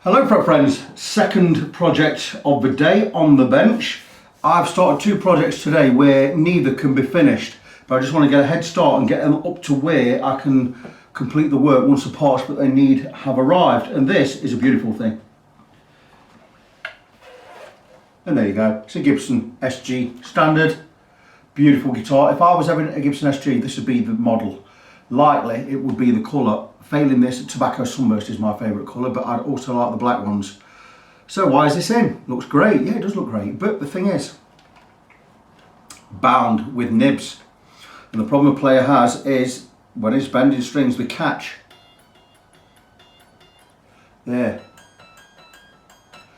Hello Fret friends, second project of the day on the bench. I've started two projects today where neither can be finished, but I just want to get a head start and get them up to where I can complete the work once the parts that they need have arrived. And this is a beautiful thing. And there you go, it's a Gibson SG Standard. Beautiful guitar. If I was having a Gibson SG, this would be the model. Likely it would be the colour. Failing this, Tobacco Sunburst is my favourite colour, but I'd also like the black ones. So why is this in? Looks great. Yeah, it does look great. But the thing is, bound with nibs. And the problem a player has is, when he's bending strings, the catch. There.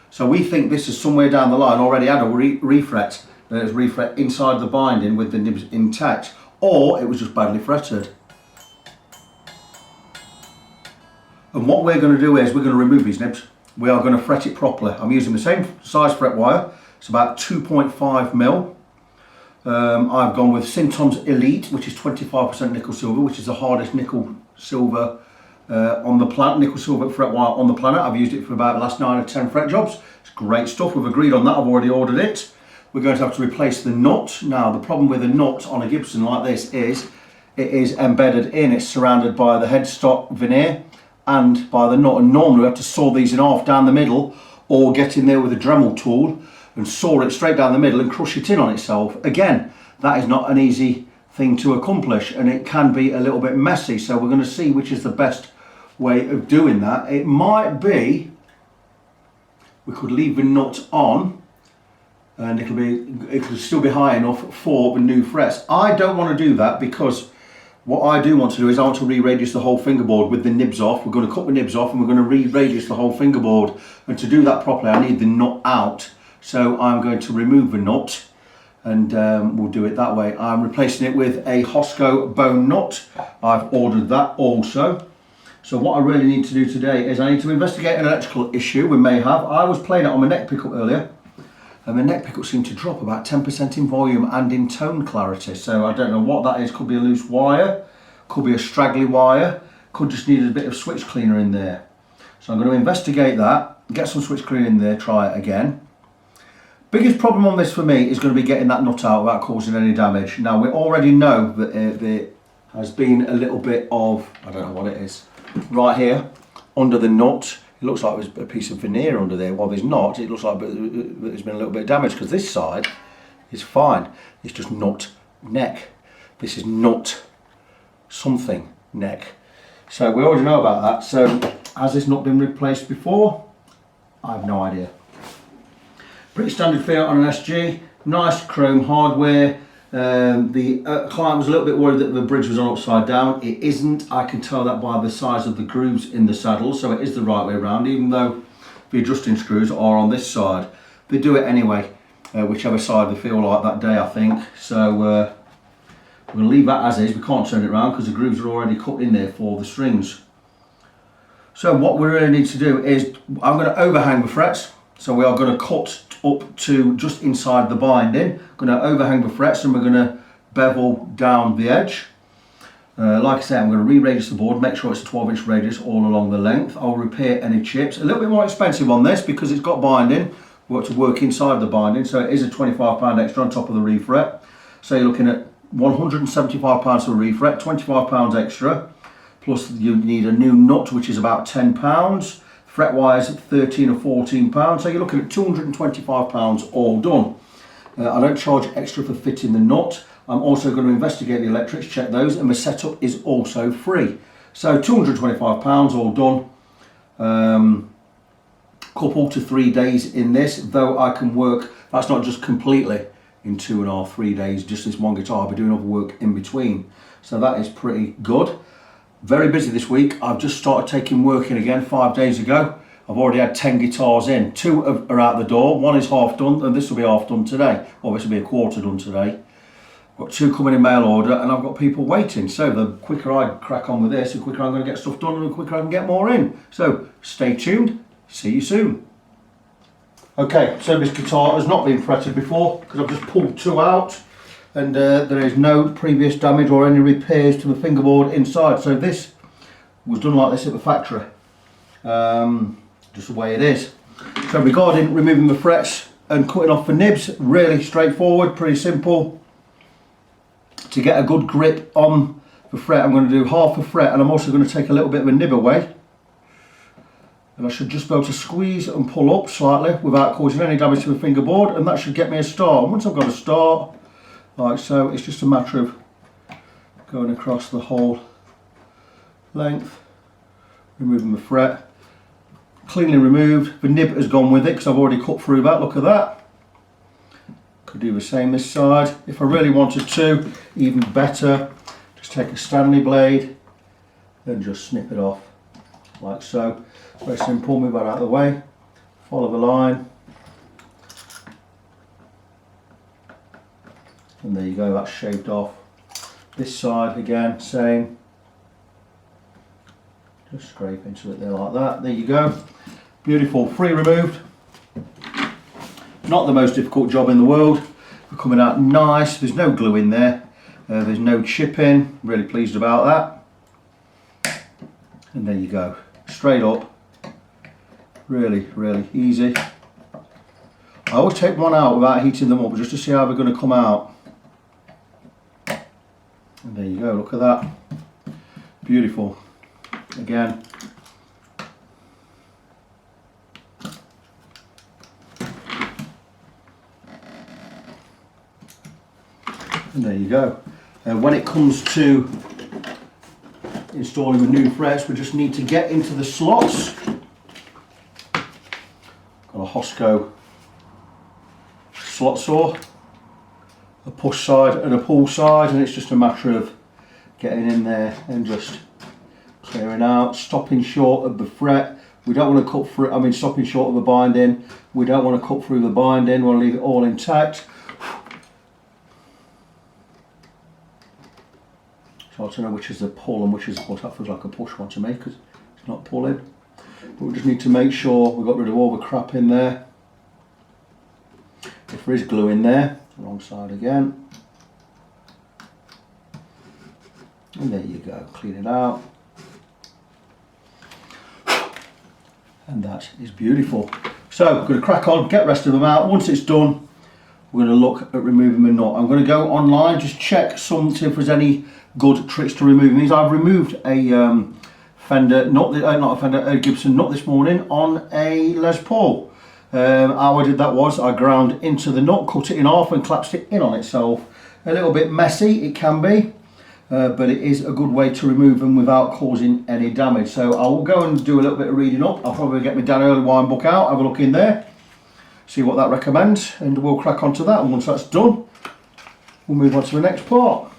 So we think this is somewhere down the line already had a refret. There's refret inside the binding with the nibs intact. Or it was just badly fretted. And what we're going to do is we're going to remove these nibs. We are going to fret it properly. I'm using the same size fret wire. It's about 2.5 mil. I've gone with Syntom's Elite, which is 25% nickel silver, which is the hardest nickel silver on the planet. Nickel silver fret wire on the planet. I've used it for about the last 9 or 10 fret jobs. It's great stuff. We've agreed on that. I've already ordered it. We're going to have to replace the nut. Now, the problem with a nut on a Gibson like this is it is embedded in. It's surrounded by the headstock veneer and by the nut, and normally we have to saw these in half down the middle or get in there with a Dremel tool and saw it straight down the middle and crush it in on itself. Again, that is not an easy thing to accomplish, and it can be a little bit messy, so we're going to see which is the best way of doing that. It might be we could leave the nut on and it could still be high enough for the new frets. I don't want to do that because what I do want to do is I want to re-radius the whole fingerboard with the nibs off. We're going to cut the nibs off and we're going to re-radius the whole fingerboard. And to do that properly, I need the nut out. So I'm going to remove the nut and we'll do it that way. I'm replacing it with a Hosco bone nut. I've ordered that also. So what I really need to do today is I need to investigate an electrical issue we may have. I was playing it on my neck pickup earlier, and the neck pickup seemed to drop about 10% in volume and in tone clarity. So I don't know what that is. Could be a loose wire, could be a straggly wire, could just need a bit of switch cleaner in there. So I'm going to investigate that, get some switch cleaner in there, try it again. Biggest problem on this for me is going to be getting that nut out without causing any damage. Now we already know that there has been a little bit of, I don't know what it is, right here under the nut. It looks like there's a piece of veneer under there. Well, there's not. It looks like there's been a little bit of damage because this side is fine. It's just nut neck. This is nut something neck. So we already know about that. So has this not been replaced before? I have no idea. Pretty standard fit on an SG. Nice chrome hardware. The client was a little bit worried that the bridge was on upside down. It isn't. I can tell that by the size of the grooves in the saddle, so it is the right way around, even though the adjusting screws are on this side. They do it anyway, whichever side they feel like that day, I think. So we're going to leave that as is. We can't turn it around because the grooves are already cut in there for the strings. So what we really need to do is, I'm going to overhang the frets. So we are going to cut up to just inside the binding. Going to overhang the frets and we're going to bevel down the edge. Like I said, I'm going to re-radius the board, make sure it's a 12-inch radius all along the length. I'll repair any chips. A little bit more expensive on this because it's got binding. We've got to work inside the binding, so it is a £25 extra on top of the refret. So you're looking at £175 for a refret, £25 extra. Plus you need a new nut, which is about £10. Fret wires at £13 or £14, so you're looking at £225 all done. I don't charge extra for fitting the nut. I'm also going to investigate the electrics, check those, and the setup is also free. So £225 all done. Couple to 3 days in this, though I can work, that's not just completely in 2.5, 3 days, just this one guitar. I'll be doing other work in between. So that is pretty good. Very busy this week. I've just started taking work in again 5 days ago. I've already had 10 guitars in. 2 are out the door. 1 is half done, and this will be half done today. Well, this will be a quarter done today. I've got 2 coming in mail order, and I've got people waiting. So the quicker I crack on with this, the quicker I'm going to get stuff done, and the quicker I can get more in. So stay tuned. See you soon. Okay, so this guitar has not been fretted before because I've just pulled 2 out. And there is no previous damage or any repairs to the fingerboard inside. So this was done like this at the factory. just the way it is. So regarding removing the frets and cutting off the nibs, really straightforward, pretty simple. To get a good grip on the fret, I'm going to do half a fret, and I'm also going to take a little bit of a nib away. And I should just be able to squeeze and pull up slightly without causing any damage to the fingerboard, and that should get me a start. And once I've got a start, like so, it's just a matter of going across the whole length, removing the fret. Cleanly removed. The nib has gone with it because I've already cut through that. Look at that. Could do the same this side if I really wanted to. Even better, just take a Stanley blade and just snip it off like so. Very simple. Move that out of the way. Follow the line, and there you go. That's shaved off. This side again, same. Just scrape into it there like that. There you go. Beautiful. Free removed. Not the most difficult job in the world. We're coming out nice. There's no glue in there. There's no chipping. Really pleased about that. And there you go. Straight up. Really, really easy. I always take one out without heating them up just to see how they're going to come out. And there you go. Look at that. Beautiful. Again, and there you go. When it comes to installing the new frets, we just need to get into the slots. Got a Hosco slot saw, a push side and a pull side, and it's just a matter of getting in there and just clearing out, stopping short of the fret. We don't want to cut through, stopping short of the binding. We don't want to cut through the binding, we want to leave it all intact. So I don't know which is the pull and which is the push. That feels like a push one to me because it's not pulling. But we just need to make sure we've got rid of all the crap in there. If there is glue in there, wrong side again. And there you go, clean it out. And that is beautiful. So I'm going to crack on, get the rest of them out. Once it's done, we're going to look at removing the nut. I'm going to go online, just check see if there's any good tricks to removing these. I've removed a Fender nut, not a Fender, a Gibson nut this morning on a Les Paul. How I did that was I ground into the nut, cut it in half and collapsed it in on itself. A little bit messy, it can be. But it is a good way to remove them without causing any damage. So I will go and do a little bit of reading up. I'll probably get my Dan Early Wine book out, have a look in there, see what that recommends, and we'll crack on to that. And once that's done, we'll move on to the next part.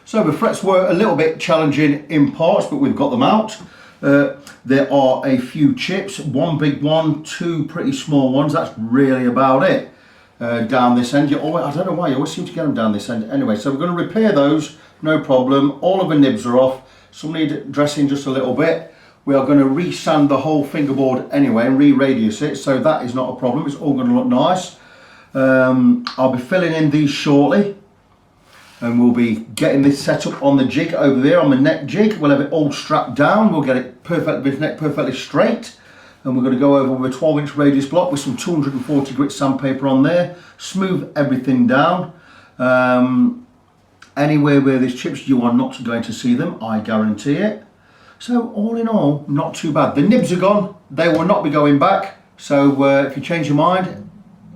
So the frets were a little bit challenging in parts, but we've got them out. There are a few chips, one big one, two pretty small ones. That's really about it. Down this end, I don't know why you always seem to get them down this end. Anyway, so we're going to repair those, no problem. All of the nibs are off. Some need dressing just a little bit. We are going to re-sand the whole fingerboard anyway and re-radius it, so that is not a problem. It's all going to look nice. I'll be filling in these shortly, and we'll be getting this set up on the jig over there, on the neck jig. We'll have it all strapped down. We'll get it perfectly, this neck perfectly straight. And we're going to go over with a 12-inch radius block with some 240 grit sandpaper on there, smooth everything down. Anywhere where there's chips, you are not going to see them, I guarantee it. So all in all, not too bad. The nibs are gone, they will not be going back. So if you change your mind,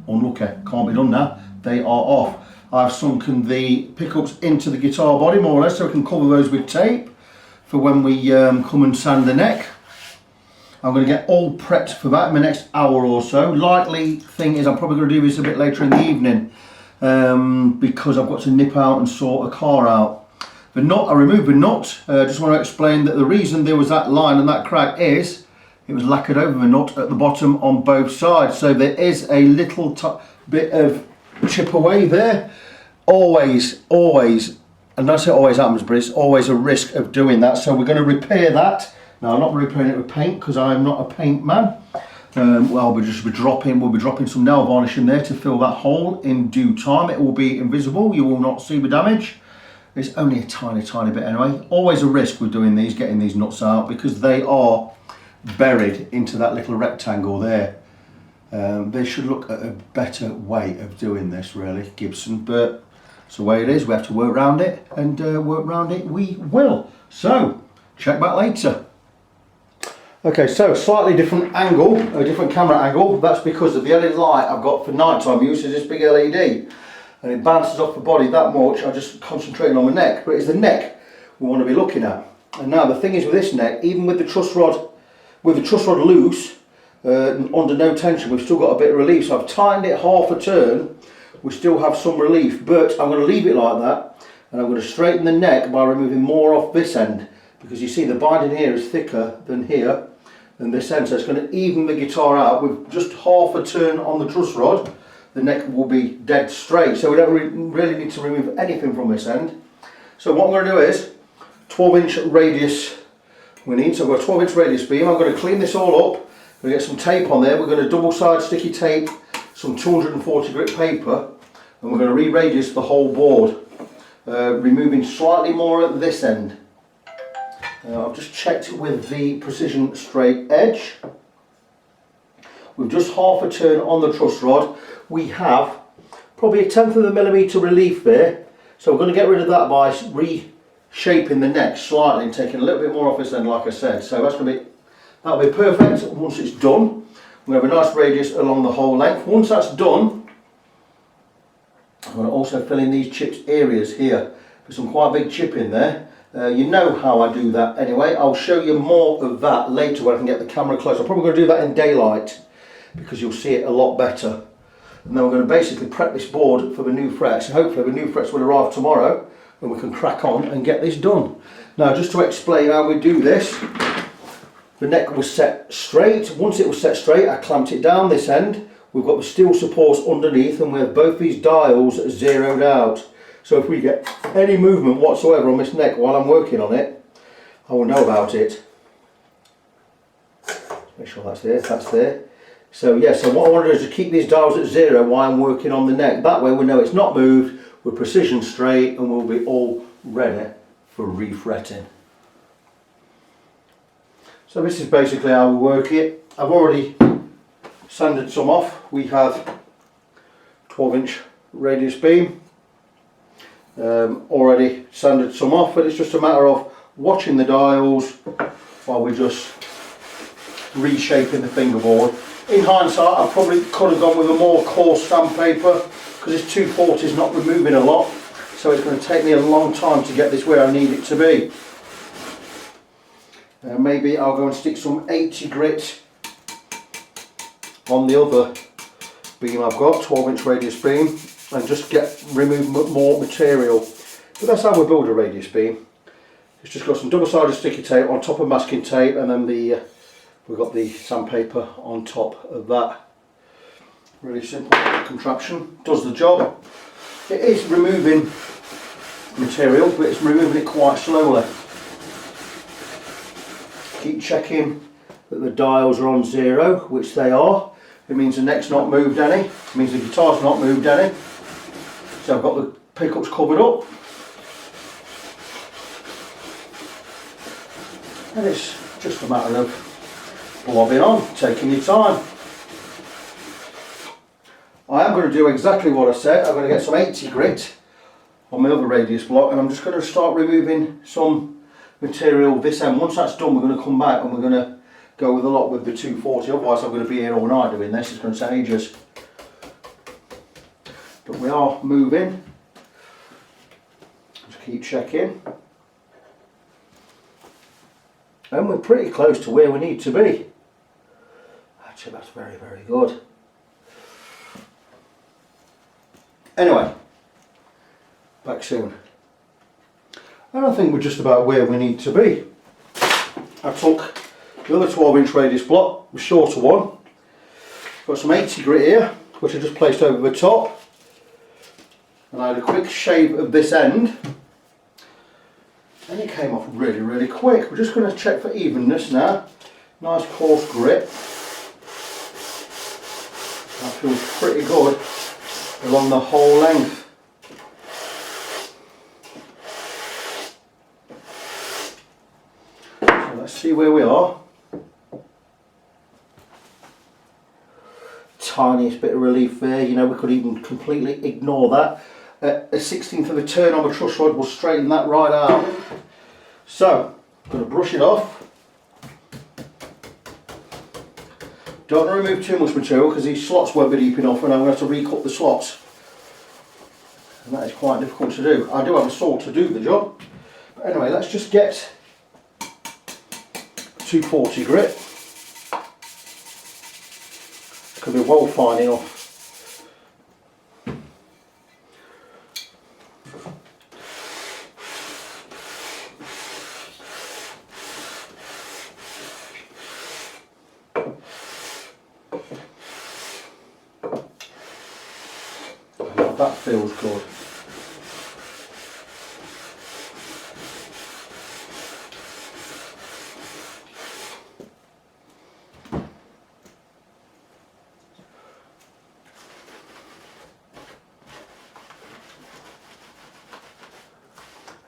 unlucky, can't be done now, they are off. I've sunken the pickups into the guitar body more or less, so we can cover those with tape for when we come and sand the neck. I'm going to get all prepped for that in the next hour or so. Likely thing is I'm probably going to do this a bit later in the evening because I've got to nip out and sort a car out. The nut, I removed the nut. Just want to explain that the reason there was that line and that crack is it was lacquered over the nut at the bottom on both sides. So there is a little bit of chip away there. Always, and I say always happens, but it's always a risk of doing that. So we're going to repair that. Now I'm not repairing it with paint because I'm not a paint man. We'll be dropping some nail varnish in there to fill that hole in due time. It will be invisible, you will not see the damage. It's only a tiny bit anyway. Always a risk with doing these, getting these nuts out, because they are buried into that little rectangle there. They should look at a better way of doing this, really, Gibson, but it's the way it is. We have to work around it, and work around it we will. So, check back later. Okay, so slightly different angle, a different camera angle. That's because of the LED light I've got for nighttime use is this big LED. And it bounces off the body that much. I'm just concentrating on the neck, but it's the neck we want to be looking at. And now the thing is with this neck, even with the truss rod loose, under no tension, we've still got a bit of relief. So I've tightened it half a turn. We still have some relief, but I'm going to leave it like that, and I'm going to straighten the neck by removing more off this end, because you see the binding here is thicker than here, than this end. So it's going to even the guitar out with just half a turn on the truss rod. The neck will be dead straight, so we don't really need to remove anything from this end. So what I'm going to do is 12-inch radius we need. So I've got a 12-inch radius beam. I'm going to clean this all up. We're going to get some tape on there. We're going to double-side sticky tape some 240 grit paper, and we're going to re-radius the whole board, removing slightly more at this end. I've just checked with the precision straight edge. With just half a turn on the truss rod, we have probably 1/10 of a millimetre relief there. So we're going to get rid of that by reshaping the neck slightly and taking a little bit more off this end, like I said. So that'll be perfect once it's done. We have a nice radius along the whole length. Once that's done, I'm going to also fill in these chipped areas here. There's some quite big chip in there. You know how I do that anyway. I'll show you more of that later when I can get the camera close. I'm probably going to do that in daylight, because you'll see it a lot better. And then we're going to basically prep this board for the new frets. And hopefully the new frets will arrive tomorrow and we can crack on and get this done. Now, just to explain how we do this, the neck was set straight. Once it was set straight, I clamped it down this end. We've got the steel supports underneath, and we have both these dials zeroed out. So if we get any movement whatsoever on this neck while I'm working on it, I will know about it. Make sure that's there, that's there. So yeah, so what I want to do is to keep these dials at 0 while I'm working on the neck. That way we know it's not moved, we're precision straight, and we'll be all ready for refretting. So this is basically how we work it. I've already sanded some off. We have 12-inch radius beam. Already sanded some off, but it's just a matter of watching the dials while we're just reshaping the fingerboard. In hindsight, I probably could have gone with a more coarse sandpaper, because this 240 is not removing a lot, so it's going to take me a long time to get this where I need it to be. Maybe I'll go and stick some 80 grit on the other beam I've got, 12-inch radius beam, and just remove more material. But that's how we build a radius beam. It's just got some double-sided sticky tape on top of masking tape, and then we've got the sandpaper on top of that. Really simple contraption, does the job. It is removing material, but it's removing it quite slowly. Keep checking that the dials are on 0, which they are. It means the neck's not moved any, it means the guitar's not moved any. So I've got the pickups covered up. And it's just a matter of blobbing on, taking your time. I am going to do exactly what I said. I'm going to get some 80 grit on my other radius block, and I'm just going to start removing some material this end. Once that's done, we're going to come back and we're going to go with a lot with the 240, otherwise I'm going to be here all night doing this. It's going to take ages. But we are moving. Just keep checking. And we're pretty close to where we need to be. Actually, that's very, very good. Anyway, back soon. And I think we're just about where we need to be. I took the other 12-inch radius block, the shorter one. Got some 80 grit here, which I just placed over the top. And I had a quick shave of this end. And it came off really, really quick. We're just going to check for evenness now. Nice coarse grit. That feels pretty good along the whole length. see where we are. Tiniest bit of relief there, you know, we could even completely ignore that. A 1/16th of a turn on the truss rod will straighten that right out. So, I'm going to brush it off. Don't want to remove too much material because these slots won't be deep enough and I'm going to have to recut the slots. And that is quite difficult to do. I do have a saw to do the job. But anyway, let's just get 240 grit. Could be well fine enough. That feels good.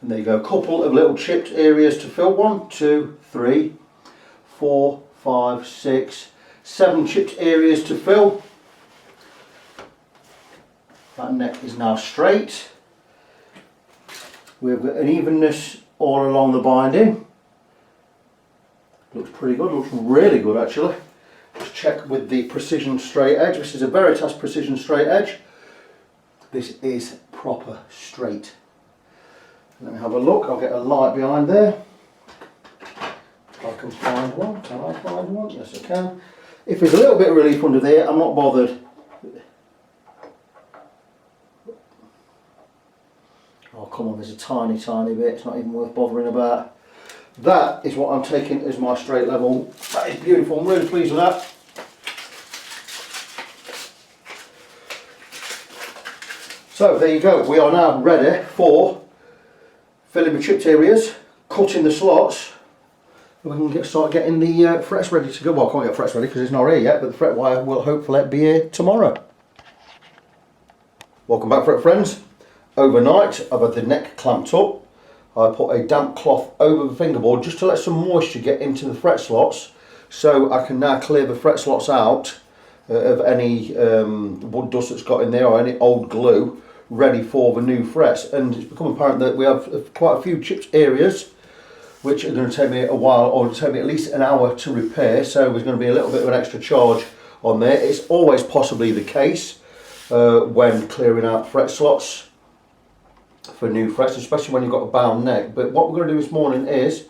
And there you go, a couple of little chipped areas to fill. 1, 2, 3, 4, 5, 6, 7 chipped areas to fill. That neck is now straight. We've got an evenness all along the binding. Looks pretty good, looks really good actually. Just check with the precision straight edge. This is a Veritas precision straight edge. This is proper straight. Let me have a look, I'll get a light behind there. If I can find one, can I find one? Yes I can. If there's a little bit of relief under there, I'm not bothered. Oh come on, there's a tiny bit, it's not even worth bothering about. That is what I'm taking as my straight level. That is beautiful, I'm really pleased with that. So there you go, we are now ready for filling the chipped areas, cutting the slots, and we can start getting the frets ready to go. Well, I can't get frets ready because it's not here yet, but the fret wire will hopefully be here tomorrow. Welcome back, fret friends. Overnight I've had the neck clamped up. I put a damp cloth over the fingerboard just to let some moisture get into the fret slots, so I can now clear the fret slots out of any wood dust that's got in there or any old glue, ready for the new frets. And it's become apparent that we have quite a few chipped areas which are going to take me a while, or take me at least an hour to repair, so there's going to be a little bit of an extra charge on there. It's always possibly the case when clearing out fret slots for new frets, especially when you've got a bound neck. But what we're going to do this morning is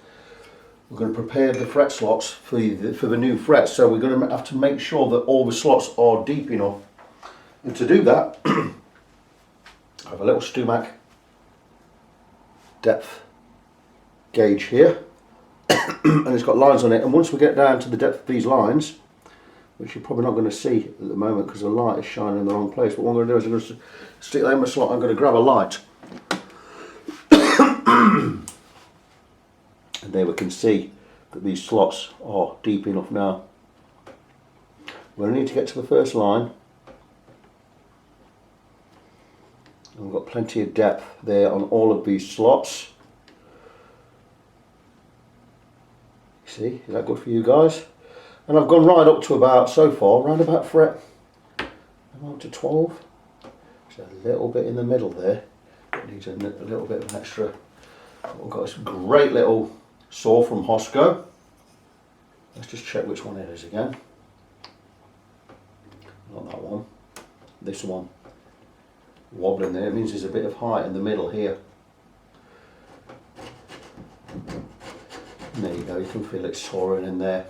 we're going to prepare the fret slots for the new frets, so we're going to have to make sure that all the slots are deep enough. And to do that I have a little Stumac depth gauge here and it's got lines on it, and once we get down to the depth of these lines, which you're probably not going to see at the moment because the light is shining in the wrong place, but what I'm going to do is I'm going to stick that in my slot. I'm going to grab a light and there we can see that these slots are deep enough now. We're going to need to get to the first line. We've got plenty of depth there on all of these slots. See, is that good for you guys? And I've gone right up to about, so far, around about fret, I'm up to 12. There's a little bit in the middle there. It needs a little bit of an extra. We've got this great little saw from Hosco. Let's just check which one it is again. Not that one. This one. Wobbling there, it means there's a bit of height in the middle here. And there you go, you can feel it soaring in there.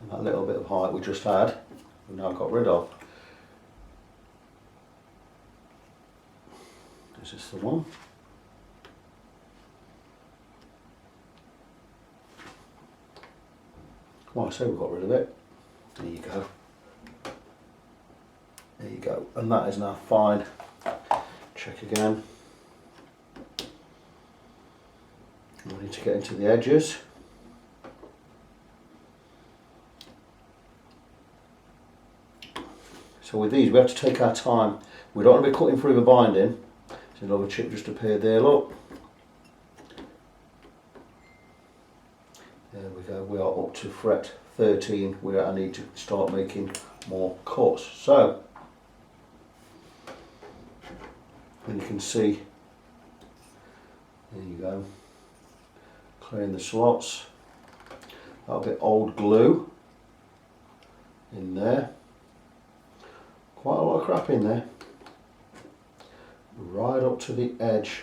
And that little bit of height we just had, we've now got rid of. Is this the one? Well, I say we've got rid of it. There you go. There you go, and that is now fine. Check again. We need to get into the edges. So with these we have to take our time. We don't want to be cutting through the binding. There's another chip just appeared there, look. There we go, we are up to fret 13 where I need to start making more cuts. So, and you can see, there you go, clearing the slots, a bit old glue in there, quite a lot of crap in there, right up to the edge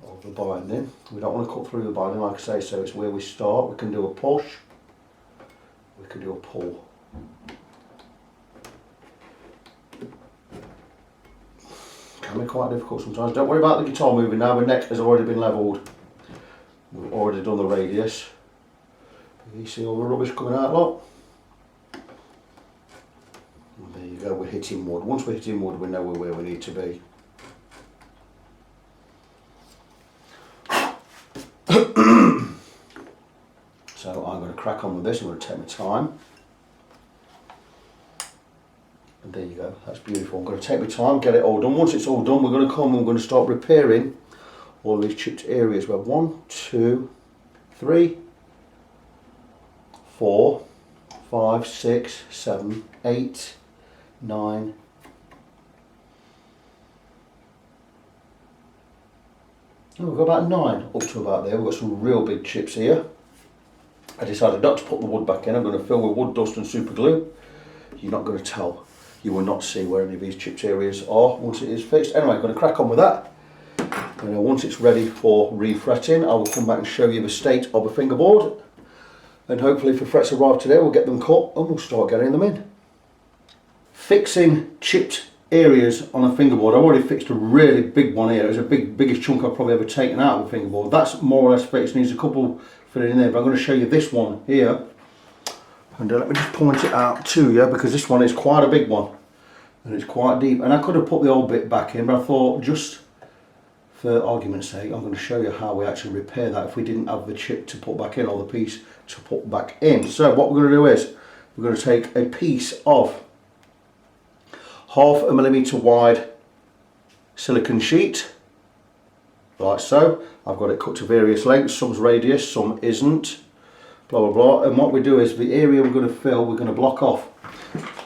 of the binding. We don't want to cut through the binding, like I say, so it's where we start. We can do a push, we can do a pull. Can be quite difficult sometimes. Don't worry about the guitar moving now, the neck has already been levelled. We've already done the radius. You see all the rubbish coming out, look. And there you go, we're hitting wood. Once we're hitting wood, we know we're where we need to be. So I'm going to crack on with this. I'm going to take my time. And there you go, that's beautiful. I'm going to take my time, get it all done. Once it's all done, we're going to come and we're going to start repairing all these chipped areas. We have 1, 2, 3, 4, 5, 6, 7, 8, 9. Oh, we've got about 9 up to about there. We've got some real big chips here. I decided not to put the wood back in. I'm going to fill with wood dust and super glue. You're not going to tell. You will not see where any of these chipped areas are once it is fixed. Anyway, I'm going to crack on with that. And once it's ready for refretting, I will come back and show you the state of the fingerboard. And hopefully if the frets arrive today, we'll get them cut and we'll start getting them in. Fixing chipped areas on a fingerboard. I've already fixed a really big one here. It's the biggest chunk I've probably ever taken out of a fingerboard. That's more or less fixed. Needs a couple filling in there, but I'm going to show you this one here. And let me just point it out to you, because this one is quite a big one and it's quite deep. And I could have put the old bit back in, but I thought, just for argument's sake, I'm going to show you how we actually repair that if we didn't have the chip to put back in or the piece to put back in. So what we're going to do is we're going to take a piece of 1/2 millimeter wide silicone sheet, like so. I've got it cut to various lengths, some's radius, some isn't, blah blah blah. And what we do is the area we're going to fill, we're going to block off.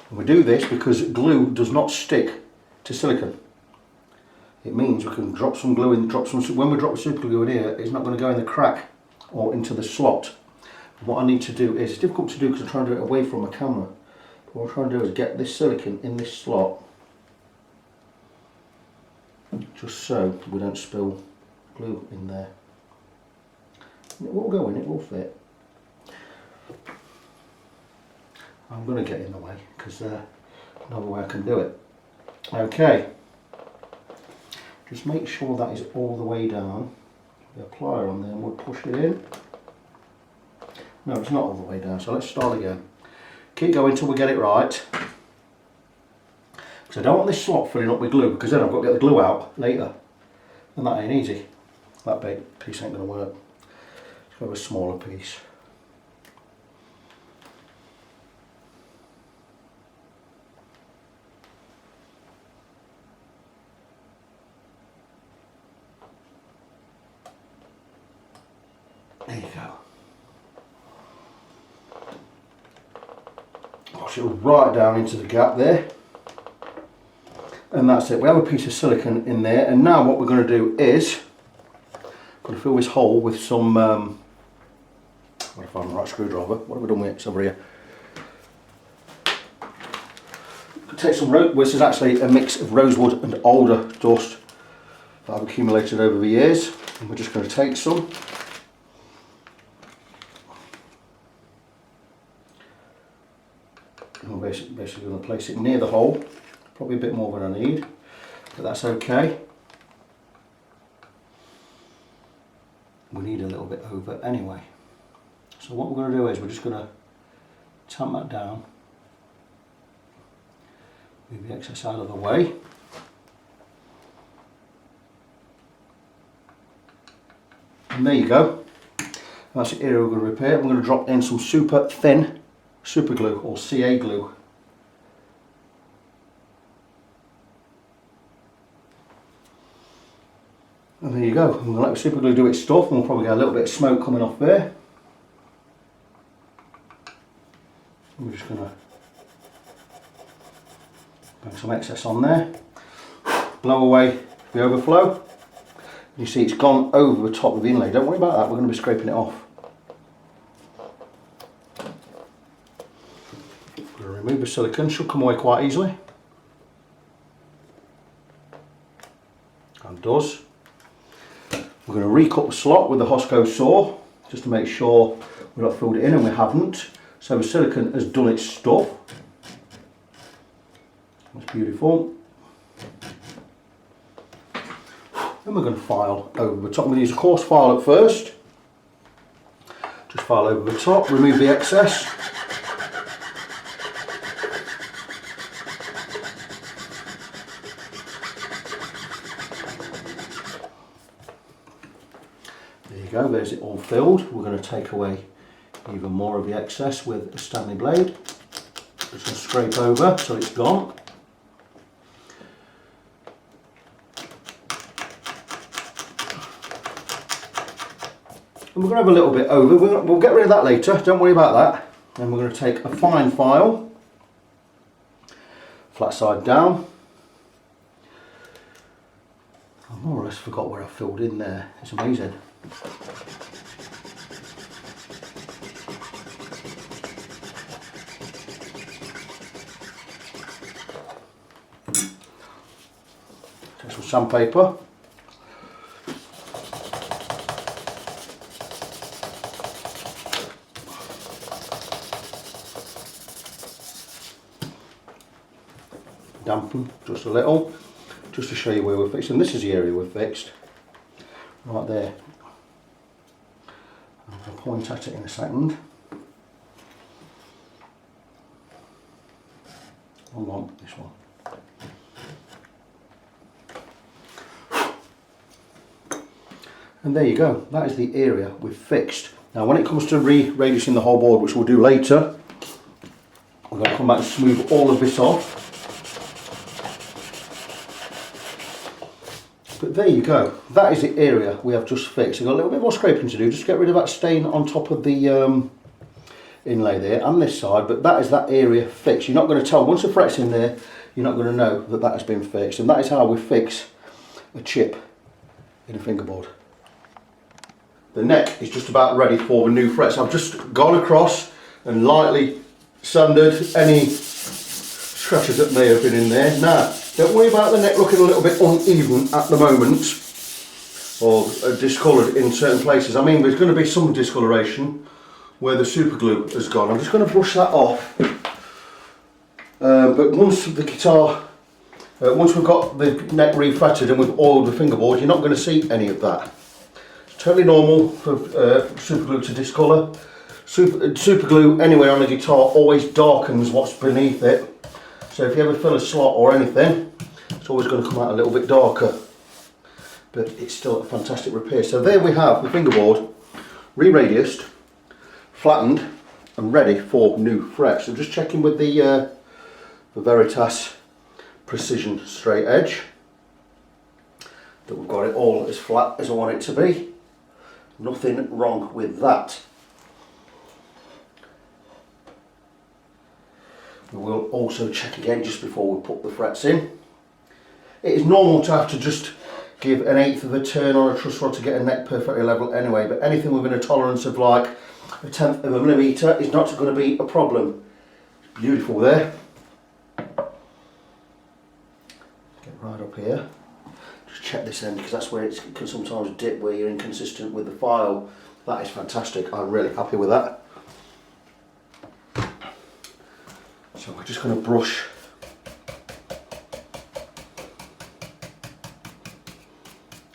And we do this because glue does not stick to silicone. It means we can drop some glue in, when we drop the super glue in here, it's not going to go in the crack or into the slot. What I need to do is, it's difficult to do because I'm trying to do it away from the camera. But what I'm trying to do is get this silicone in this slot, just so we don't spill glue in there. And it will go in, it will fit. I'm going to get in the way because there's no way I can do it. Okay, just make sure that is all the way down. The plier on there and we'll push it in. No, it's not all the way down, so let's start again. Keep going till we get it right. Because I don't want this slot filling up with glue, because then I've got to get the glue out later. And that ain't easy. That big piece ain't going to work. Let's go with a smaller piece. There you go. Push it right down into the gap there. And that's it. We have a piece of silicone in there, and now what we're going to do is going to fill this hole with some I've got to find the right screwdriver. What have we done with it? It's over here. Take some this is actually a mix of rosewood and alder dust that I've accumulated over the years, and we're just going to take some. And we're basically going to place it near the hole. Probably a bit more than I need, but that's okay. We need a little bit over anyway. So what we're going to do is we're just going to tamp that down, move the excess out of the way. And there you go. That's the area we're going to repair. We're going to drop in some super thin super glue or CA glue. And there you go. I'm going to let the super glue do its stuff, and we'll probably get a little bit of smoke coming off there. We're just going to bang some excess on there, blow away the overflow. You see it's gone over the top of the inlay. Don't worry about that, we're going to be scraping it off. We're going to remove the silicone, should come away quite easily. And does. We're going to recut the slot with the Hosco saw, just to make sure we've not filled it in, and we haven't. So the silicone has done its stuff. That's beautiful. Then we're going to file over the top. I'm going to use a coarse file at first. Just file over the top, remove the excess. There you go, there's it all filled. We're going to take away even more of the excess with a Stanley blade. Just going to scrape over so it's gone. And we're going to have a little bit over, we'll get rid of that later, don't worry about that. And we're going to take a fine file, flat side down. I more or less forgot where I filled in there, it's amazing. Take some sandpaper. Dampen just a little, just to show you where we're fixed. And this is the area we're fixed, right there. I'm going to point at it in a second. Hold on, this one. And there you go, that is the area we've fixed. Now when it comes to re-radiusing the whole board, which we'll do later, we're going to come back and smooth all of this off. But there you go, that is the area we have just fixed. We've got a little bit more scraping to do, just to get rid of that stain on top of the inlay there and this side, but that is that area fixed. You're not going to tell, once the fret's in there, you're not going to know that that has been fixed. And that is how we fix a chip in a fingerboard. The neck is just about ready for the new frets. I've just gone across and lightly sanded any scratches that may have been in there. Now, don't worry about the neck looking a little bit uneven at the moment, or discoloured in certain places. I mean, there's going to be some discoloration where the super glue has gone. I'm just going to brush that off. But once the guitar, once we've got the neck refretted and we've oiled the fingerboard, you're not going to see any of that. It's totally normal for super glue to discolour. Super glue anywhere on a guitar always darkens what's beneath it. So if you ever fill a slot or anything, it's always going to come out a little bit darker. But it's still a fantastic repair. So there we have the fingerboard, re-radiused, flattened and ready for new frets. So just checking with the Veritas Precision straight edge that we've got it all as flat as I want it to be. Nothing wrong with that. We will also check again just before we put the frets in. It is normal to have to just give an 1/8 of a turn on a truss rod to get a neck perfectly level anyway, but anything within a tolerance of like 1/10 of a millimetre is not going to be a problem. Beautiful there. Get right up here. Just check this end because that's where it can sometimes dip where you're inconsistent with the file. That is fantastic. I'm really happy with that. So we're just going to brush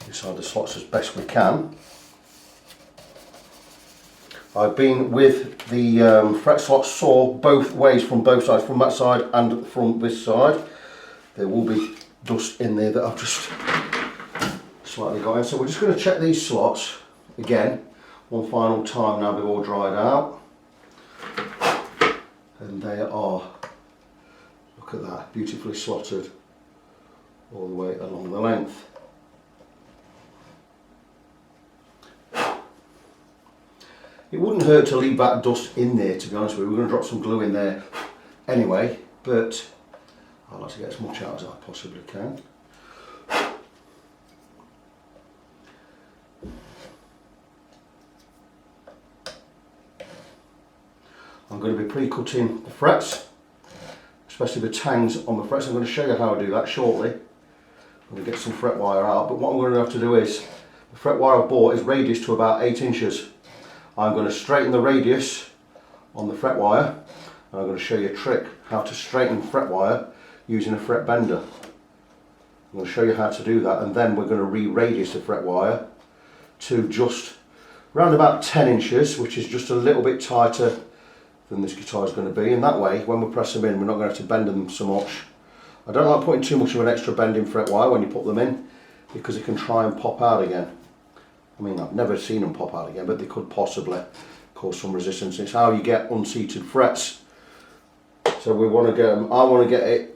inside the slots as best we can. I've been with the fret slot saw both ways, from both sides, from that side and from this side. There will be dust in there that I've just slightly got in. So we're just going to check these slots again one final time now they've all dried out. And they are, look at that, beautifully slotted all the way along the length. It wouldn't hurt to leave that dust in there, to be honest with you. We're going to drop some glue in there anyway, but I like to get as much out as I possibly can. I'm going to be pre-cutting the frets, especially the tangs on the frets. I'm going to show you how I do that shortly. I'm going to get some fret wire out, but what I'm going to have to do is, the fret wire I bought is radius to about 8 inches. I'm going to straighten the radius on the fret wire, and I'm going to show you a trick how to straighten fret wire using a fret bender. I'm going to show you how to do that, and then we're going to re-radius the fret wire to just around about 10 inches, which is just a little bit tighter than this guitar is going to be, and that way when we press them in we're not going to have to bend them so much. I don't like putting too much of an extra bending fret wire when you put them in, because it can try and pop out again. I mean, I've never seen them pop out again, but they could possibly cause some resistance. It's how you get unseated frets. So we want to get them, I want to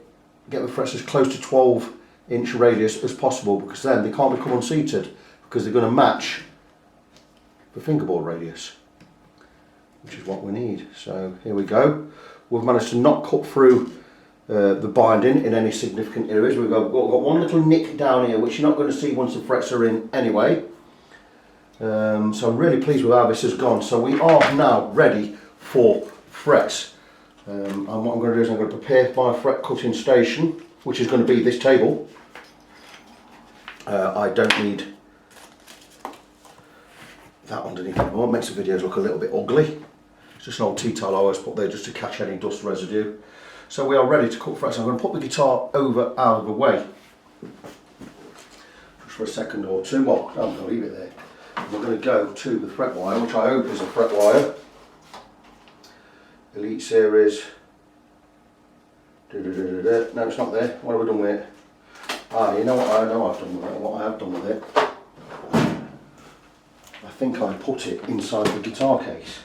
get the frets as close to 12-inch radius as possible, because then they can't become unseated, because they're going to match the fingerboard radius, which is what we need. So here we go. We've managed to not cut through the binding in any significant areas. We've got one little nick down here, which you're not going to see once the frets are in anyway. So I'm really pleased with how this has gone. So we are now ready for frets. And what I'm going to do is I'm going to prepare my fret cutting station, which is going to be this table. I don't need that underneath anymore. It makes the videos look a little bit ugly. It's just an old T-tile I always put there just to catch any dust residue. So we are ready to cut frets. I'm going to put the guitar over out of the way just for a second or two. Well, I'm going to leave it there. We're going to go to the fret wire, which I hope is a fret wire. Elite Series. No, it's not there. What have we done with it? Ah, you know what I know I've done with it, what I have done with it. I think I put it inside the guitar case,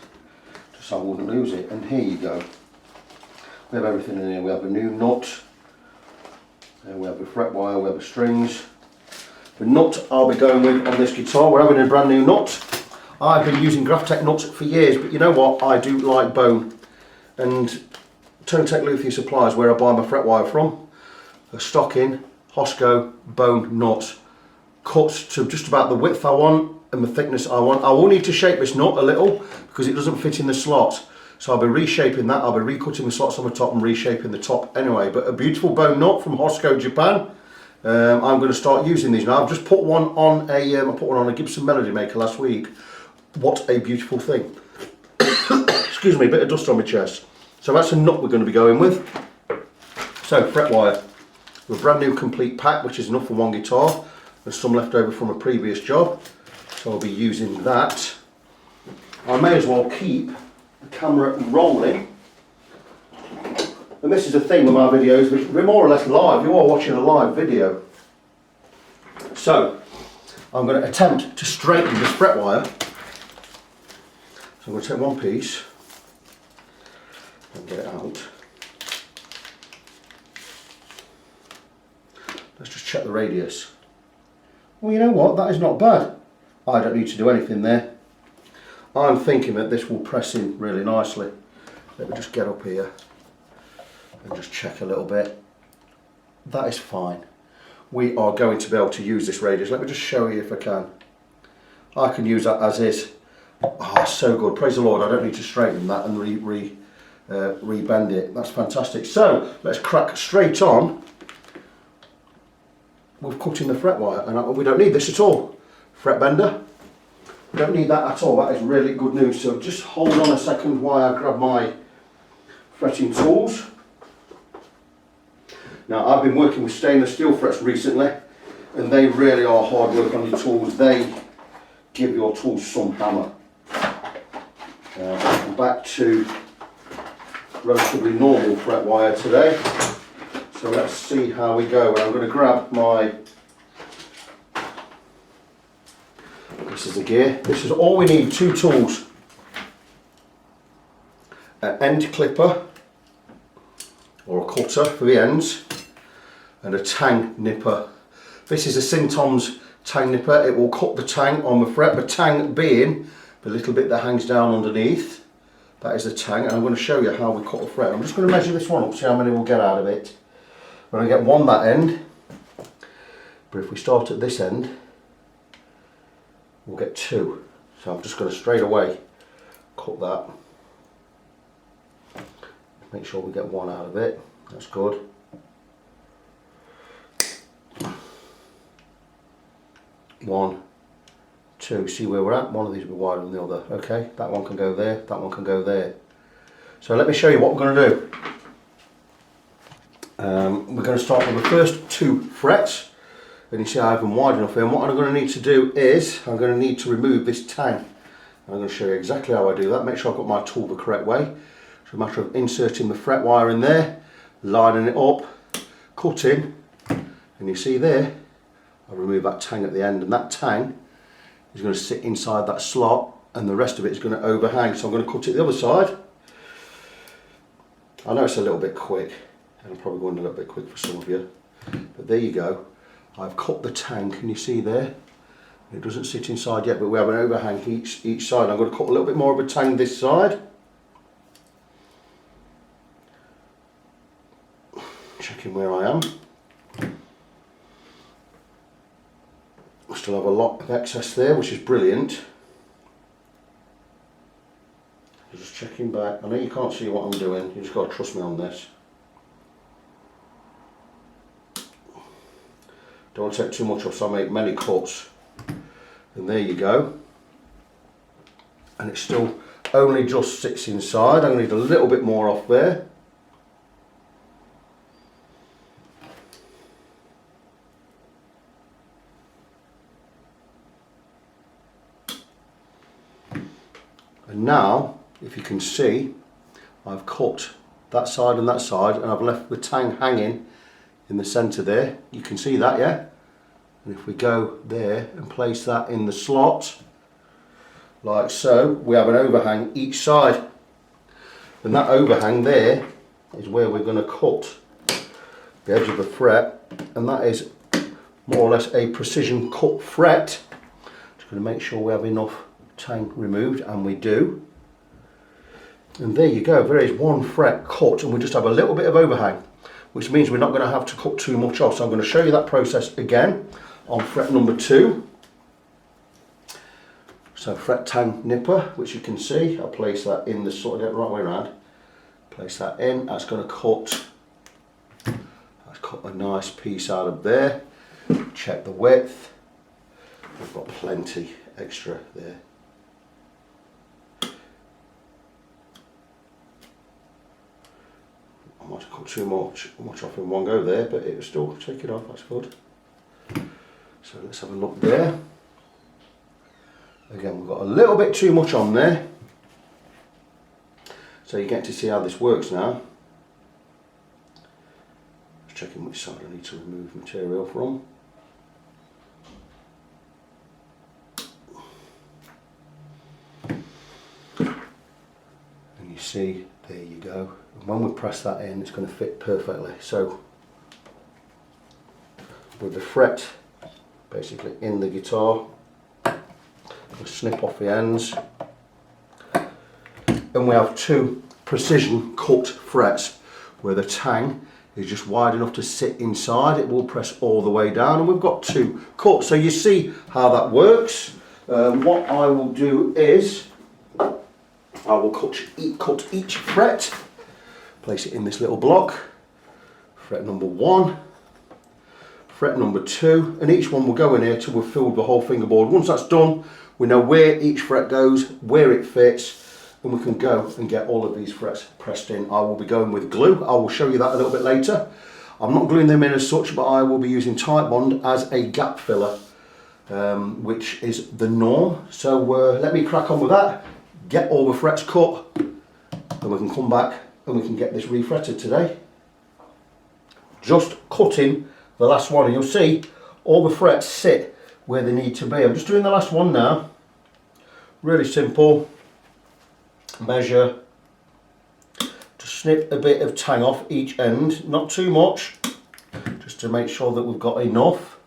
just so I wouldn't lose it. And here you go. We have everything in here. We have a new nut, we have the fret wire, we have the strings. The nut I'll be going with on this guitar, we're having a brand new nut. I've been using Graphtec nuts for years, but you know what, I do like bone. And Tone-Tech Luthier Supplies, where I buy my fret wire from, a stock-in Hosco bone nut, cut to just about the width I want and the thickness I want. I will need to shape this nut a little because it doesn't fit in the slot. So I'll be reshaping that, I'll be recutting the slots on the top and reshaping the top anyway. But a beautiful bone nut from Hosco, Japan. I'm going to start using these now. I've just put one on a Gibson Melody Maker last week. What a beautiful thing. Excuse me, a bit of dust on my chest. So that's a nut we're going to be going with. So fret wire. A brand new complete pack, which is enough for one guitar. There's some left over from a previous job, so I'll be using that. I may as well keep the camera rolling. And this is the thing with my videos, which we're more or less live. You are watching a live video. So I'm going to attempt to straighten this fret wire. So I'm going to take one piece and get it out. Let's just check the radius. Well, you know what, that is not bad. I don't need to do anything there. I'm thinking that this will press in really nicely. Let me just get up here and just check a little bit. That is fine. We are going to be able to use this radius. Let me just show you if I can. I can use that as is. Oh, so good. Praise the Lord. I don't need to straighten that and re-bend it. That's fantastic. So let's crack straight on with cutting the fret wire. And we don't need this at all. Fret bender. We don't need that at all. That is really good news. So just hold on a second while I grab my fretting tools. Now I've been working with stainless steel frets recently, and they really are hard work on your tools. They give your tools some hammer. Back to relatively normal fret wire today. So let's see how we go. And I'm going to grab my, this is the gear. This is all we need, 2 tools. An end clipper, or a cutter for the ends, and a tang nipper. This is a Sintom's tang nipper. It will cut the tang on the fret, the tang being the little bit that hangs down underneath, that is the tang, and I'm going to show you how we cut a fret. I'm just going to measure this one up, see how many we'll get out of it. We're going to get one that end, but if we start at this end, we'll get two. So I'm just going to straight away cut that. Make sure we get one out of it, that's good. One, two, see where we're at? One of these will be wider than the other. Okay, that one can go there, that one can go there. So let me show you what we're going to do. We're going to start with the first two frets, and you see I have them wide enough here. And what I'm going to need to do is, I'm going to need to remove this tang. I'm going to show you exactly how I do that. Make sure I've got my tool the correct way. It's a matter of inserting the fret wire in there, lining it up, cutting, and you see there, I'll remove that tang at the end, and that tang is going to sit inside that slot, and the rest of it is going to overhang. So I'm going to cut it the other side. I know it's a little bit quick, and I'm probably going a little bit quick for some of you, but there you go. I've cut the tang, can you see there? It doesn't sit inside yet, but we have an overhang each side. I'm going to cut a little bit more of a tang this side. Checking where I am. I still have a lot of excess there, which is brilliant. Just checking back. I know you can't see what I'm doing, you just got to trust me on this. Don't want to take too much off, so I make many cuts. And there you go. And it still only just sits inside. I'm going to need a little bit more off there. And now, if you can see, I've cut that side and I've left the tang hanging in the centre there. You can see that, yeah? And if we go there and place that in the slot, like so, we have an overhang each side. And that overhang there is where we're going to cut the edge of the fret, and that is more or less a precision cut fret. Just going to make sure we have enough tang removed, and we do. And there you go, there is one fret cut, and we just have a little bit of overhang, which means we're not going to have to cut too much off. So I'm going to show you that process again on fret number 2. So fret tang nipper, which you can see, I'll place that in the sort of right way around. Place that in, that's going to cut. Let's cut a nice piece out of there. Check the width. We've got plenty extra there. I might have cut too much off in one go there, but it will still take it off, that's good. So let's have a look there. Again, we've got a little bit too much on there. So you get to see how this works now. Just checking which side I need to remove material from. And you see, there you go. And when we press that in, it's going to fit perfectly. So with the fret basically in the guitar, we'll snip off the ends, and we have two precision cut frets where the tang is just wide enough to sit inside. It will press all the way down, and we've got two cuts. So you see how that works. What I will do is I will cut each fret, place it in this little block. Fret number 1, fret number 2, and each one will go in here till we've filled the whole fingerboard. Once that's done, we know where each fret goes, where it fits, and we can go and get all of these frets pressed in. I will be going with glue. I will show you that a little bit later. I'm not gluing them in as such, but I will be using Titebond as a gap filler, which is the norm. So let me crack on with that, get all the frets cut, and we can come back and we can get this refretted today. Just cutting the last one, and you'll see all the frets sit where they need to be. I'm just doing the last one now. Really simple. Measure. Just snip a bit of tang off each end, not too much, just to make sure that we've got enough.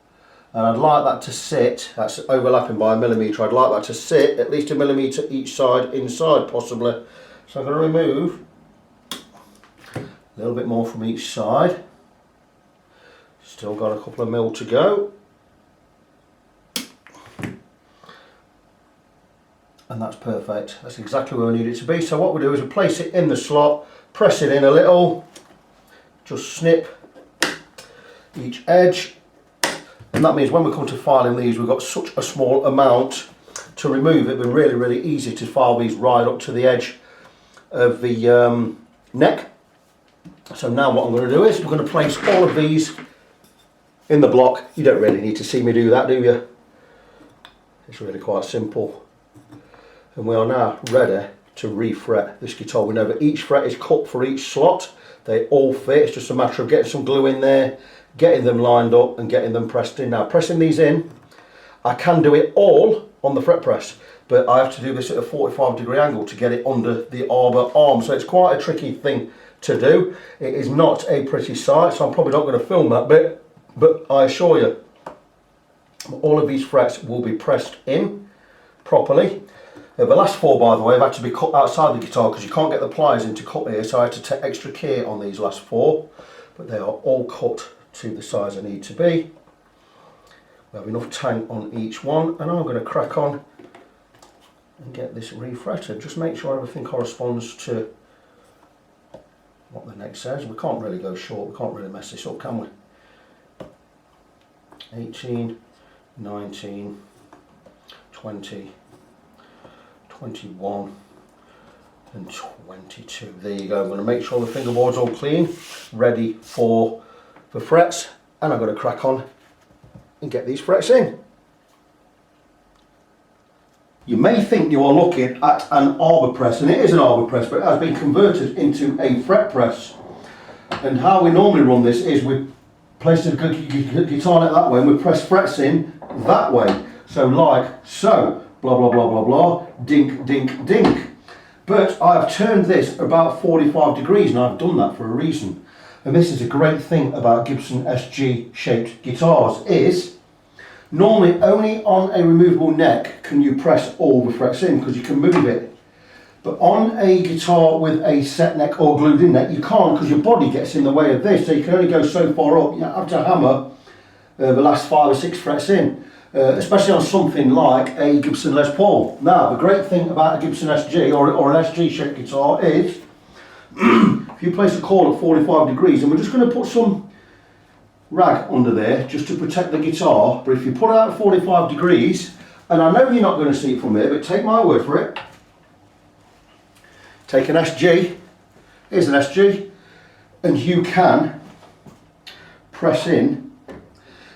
and I'd like that to sit, that's overlapping by 1mm, I'd like that to sit at least 1mm each side inside possibly. So I'm going to remove a little bit more from each side. Still got a couple of mil to go. And that's perfect. That's exactly where we need it to be. So what we do is we place it in the slot, press it in a little, just snip each edge. And that means when we come to filing these, we've got such a small amount to remove. It'd be really, really easy to file these right up to the edge of the neck. So now what I'm going to do is we're going to place all of these in the block. You don't really need to see me do that, do you? It's really quite simple. And we are now ready to refret this guitar. We know that each fret is cut for each slot. They all fit. It's just a matter of getting some glue in there, getting them lined up and getting them pressed in. Now pressing these in, I can do it all on the fret press, but I have to do this at a 45-degree angle to get it under the arbor arm. So it's quite a tricky thing to do. It is not a pretty sight, so I'm probably not going to film that bit, but I assure you, all of these frets will be pressed in properly. The last four, by the way, have had to be cut outside the guitar because you can't get the pliers in to cut here, so I had to take extra care on these last four, but they are all cut to the size I need to be. We have enough tang on each one, and I'm going to crack on and get this refretted. Just make sure everything corresponds to what the neck says. We can't really go short, we can't really mess this up, can we? 18, 19, 20, 21 and 22. There you go. I'm going to make sure the fingerboard's all clean, ready for the frets, and I'm going to crack on and get these frets in. You may think you are looking at an arbor press, and it is an arbor press, but it has been converted into a fret press. And how we normally run this is we place the guitar neck that way and we press frets in that way. So like so. Blah, blah, blah, blah, blah, dink, dink, dink. But I've turned this about 45 degrees, and I've done that for a reason. And this is a great thing about Gibson SG shaped guitars, is normally only on a removable neck can you press all the frets in, because you can move it. But on a guitar with a set neck or glued in neck, you can't, because your body gets in the way of this, so you can only go so far up. You have to hammer the last 5 or 6 frets in. Especially on something like a Gibson Les Paul. Now, the great thing about a Gibson SG or an SG shaped guitar is if you place a cord at 45 degrees, and we're just going to put some rag under there just to protect the guitar, but if you put it out at 45 degrees, and I know you're not going to see it from here, but take my word for it, take an SG, here's an SG, and you can press in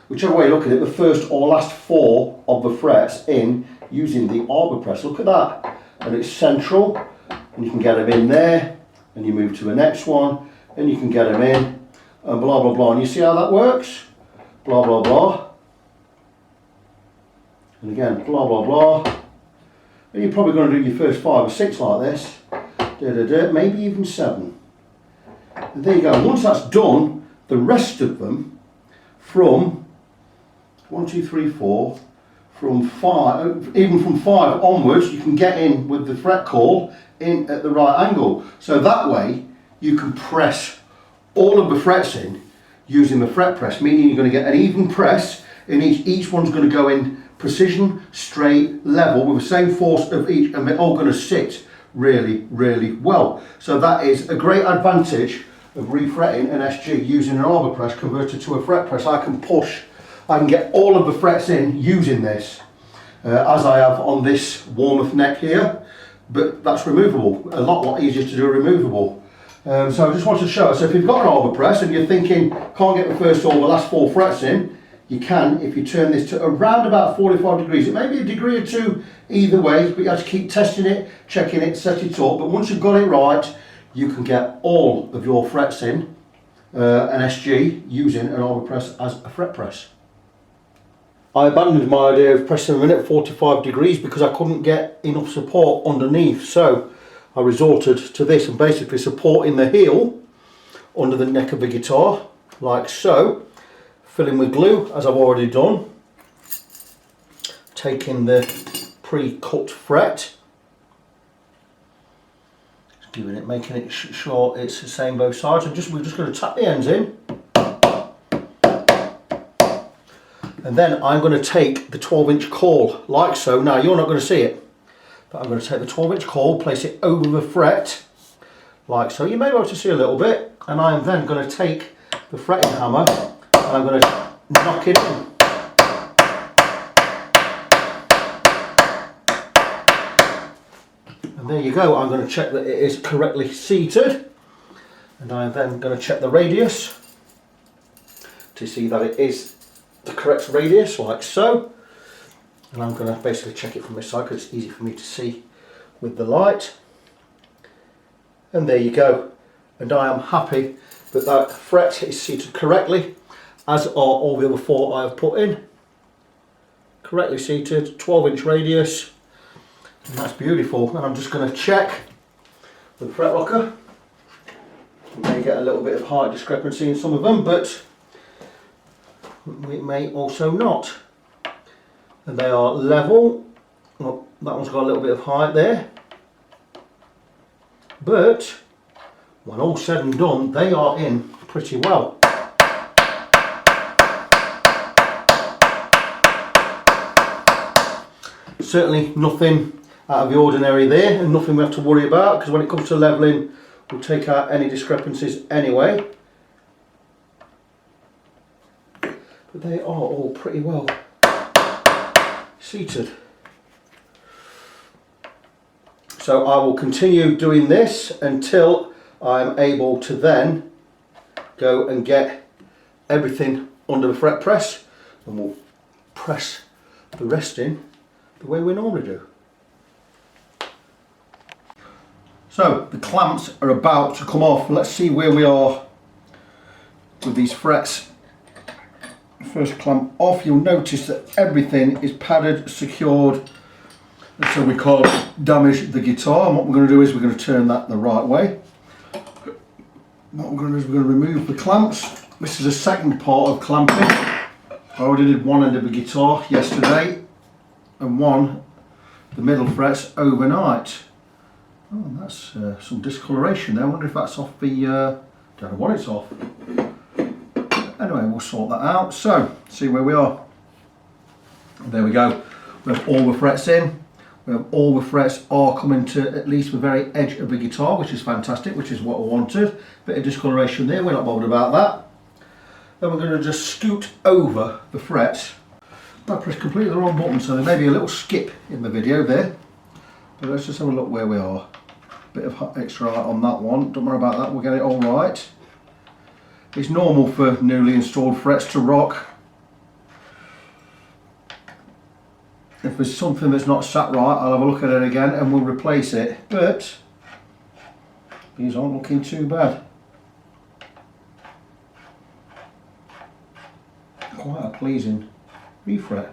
whichever way you look at it, the first or last 4 of the frets in using the arbor press. Look at that. And it's central, and you can get them in there, and you move to the next one, and you can get them in, and blah, blah, blah. And you see how that works? Blah, blah, blah. And again, blah, blah, blah. And you're probably going to do your first 5 or 6 like this. Maybe even 7. And there you go. Once that's done, the rest of them from 1, 2, 3, 4, from 5, even from 5 onwards, you can get in with the fret call in at the right angle. So that way you can press all of the frets in using the fret press, meaning you're going to get an even press, and each one's going to go in precision, straight, level, with the same force of each, and they're all going to sit really, really well. So that is a great advantage of refretting an SG using an arbor press converted to a fret press. I can get all of the frets in using this, as I have on this Warmouth neck here, but that's removable. A lot easier to do removable. So I just wanted to show, so if you've got an arbor press and you're thinking, can't get the first or the last 4 frets in, you can if you turn this to around about 45 degrees. It may be a degree or 2 either way, but you have to keep testing it, checking it, set it up. But once you've got it right, you can get all of your frets in an SG using an arbor press as a fret press. I abandoned my idea of pressing them in at 45 degrees because I couldn't get enough support underneath, so I resorted to this and basically supporting the heel under the neck of the guitar like so, filling with glue as I've already done, taking the pre-cut fret, giving it, making it sure it's the same both sides, and we're just going to tap the ends in, and then I'm going to take the 12-inch caul like so. Now you're not going to see it, but I'm going to take the 12-inch caul, place it over the fret like so. You may be able to see a little bit, and I am then going to take the fretting hammer and I'm going to knock it in. And there you go. I'm going to check that it is correctly seated, and I'm then going to check the radius to see that it is the correct radius like so. And I'm going to basically check it from this side because it's easy for me to see with the light. And there you go. And I am happy that that fret is seated correctly, as are all the other 4 I have put in. Correctly seated, 12-inch radius, and that's beautiful. And I'm just going to check with the fret rocker. You may get a little bit of height discrepancy in some of them, but we may also not. And they are level. Well, that one's got a little bit of height there, but when all said and done, they are in pretty well. Certainly nothing out of the ordinary there, and nothing we have to worry about, because when it comes to levelling, we'll take out any discrepancies anyway. But they are all pretty well seated. So I will continue doing this until I'm able to then go and get everything under the fret press, and we'll press the rest in the way we normally do. So the clamps are about to come off. Let's see where we are with these frets. First clamp off, you'll notice that everything is padded, secured, so we can't damage the guitar. And what we're going to do is we're going to turn that the right way. What we're going to do is we're going to remove the clamps. This is a second part of clamping. I already did one end of the guitar yesterday and one, the middle frets, overnight. Oh, that's some discoloration there. I wonder if that's off the, don't know what it's off. Anyway, we'll sort that out. So, see where we are. There we go. We have all the frets in. We have all the frets are coming to at least the very edge of the guitar, which is fantastic, which is what I wanted. Bit of discoloration there, we're not bothered about that. Then we're going to just scoot over the frets. I pressed completely the wrong button, so there may be a little skip in the video there. But let's just have a look where we are. Bit of extra light on that one, don't worry about that, we'll get it all right. It's normal for newly installed frets to rock. If there's something that's not sat right, I'll have a look at it again and we'll replace it. But these aren't looking too bad. Quite a pleasing refret.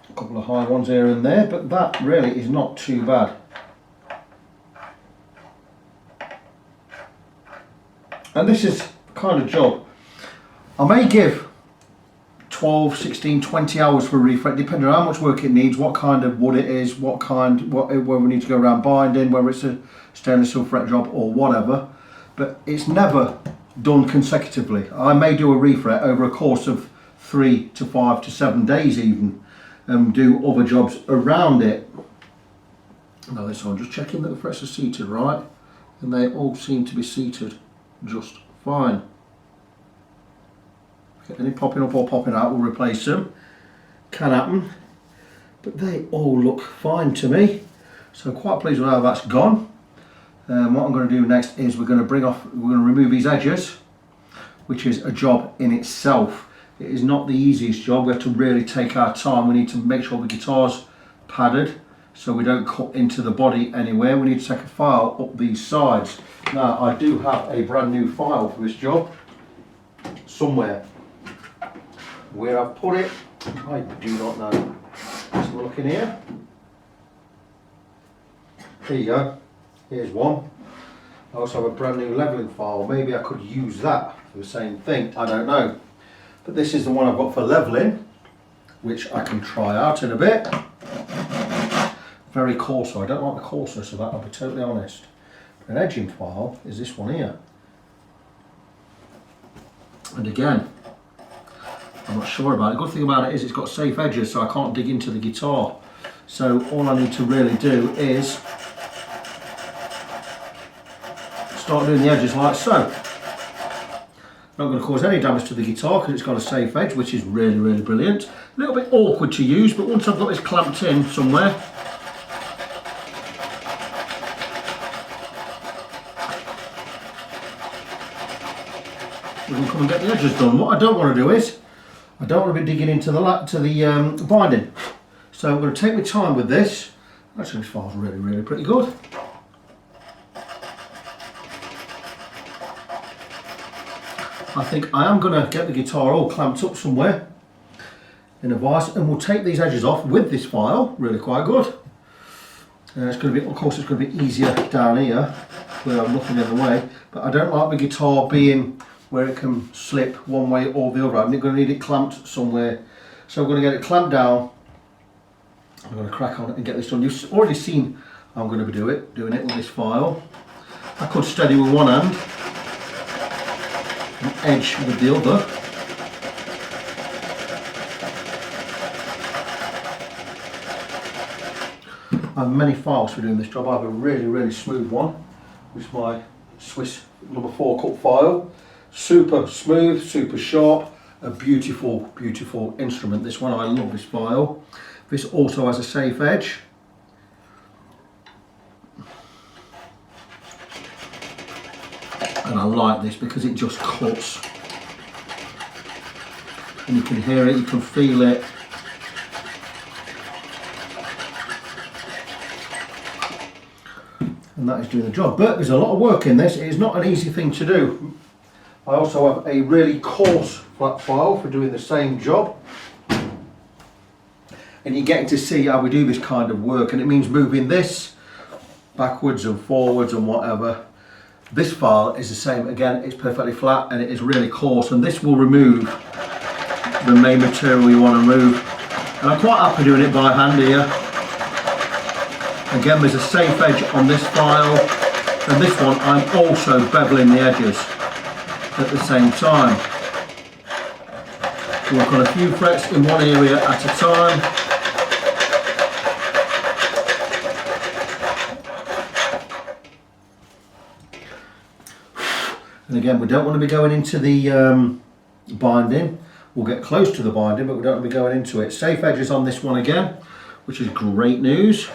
A couple of high ones here and there, but that really is not too bad. And this is the kind of job I may give 12, 16, 20 hours for a refret, depending on how much work it needs, what kind of wood it is, whether we need to go around binding, whether it's a stainless steel fret job or whatever. But it's never done consecutively. I may do a refret over a course of 3 to 5 to 7 days even, and do other jobs around it. Now this one, just checking that the frets are seated right, and they all seem to be seated just fine. If any popping up or popping out, we'll replace them. Can happen, but they all look fine to me. So quite pleased with how that's gone. What I'm going to do next is we're going to remove these edges, which is a job in itself. It is not the easiest job. We have to really take our time. We need to make sure the guitar's padded so we don't cut into the body anywhere. We need to take a file up these sides. Now I do have a brand new file for this job somewhere. Where I've put it, I do not know. Let's look in here. There you go. Here's one. I also have a brand new leveling file. Maybe I could use that for the same thing, I don't know. But this is the one I've got for leveling, which I can try out in a bit. Very coarse, I don't like the coarseness of that, I'll be totally honest. An edging file is this one here. And again, I'm not sure about it. The good thing about it is it's got safe edges, so I can't dig into the guitar. So all I need to really do is start doing the edges like so. Not going to cause any damage to the guitar because it's got a safe edge, which is really, really brilliant. A little bit awkward to use, but once I've got this clamped in somewhere, we can come and get the edges done. What I don't want to do is, I don't want to be digging into the binding. So I'm going to take my time with this. Actually, this file's really, really pretty good. I think I am going to get the guitar all clamped up somewhere in a vise, and we'll take these edges off with this file. Really quite good. It's going to be, of course, it's going to be easier down here where I'm nothing in the way. But I don't like the guitar being where it can slip one way or the other. I'm going to need it clamped somewhere. So I'm going to get it clamped down. I'm going to crack on it and get this done. You've already seen how I'm going to be doing it with this file. I could steady with one hand and edge with the other. I have many files for doing this job. I have a really, really smooth one, which is my Swiss number 4 cut file. Super smooth, super sharp, a beautiful, beautiful instrument. This one, I love this file. This also has a safe edge. And I like this because it just cuts. And you can hear it, you can feel it. And that is doing the job. But there's a lot of work in this. It is not an easy thing to do. I also have a really coarse flat file for doing the same job. And you're getting to see how we do this kind of work, and it means moving this backwards and forwards and whatever. This file is the same. Again, it's perfectly flat and it is really coarse, and this will remove the main material you want to remove. And I'm quite happy doing it by hand here. Again, there's a safe edge on this file, and this one I'm also beveling the edges at the same time. Work on a few frets in one area at a time. And again, we don't want to be going into the binding. We'll get close to the binding, but we don't want to be going into it. Safe edges on this one again, which is great news.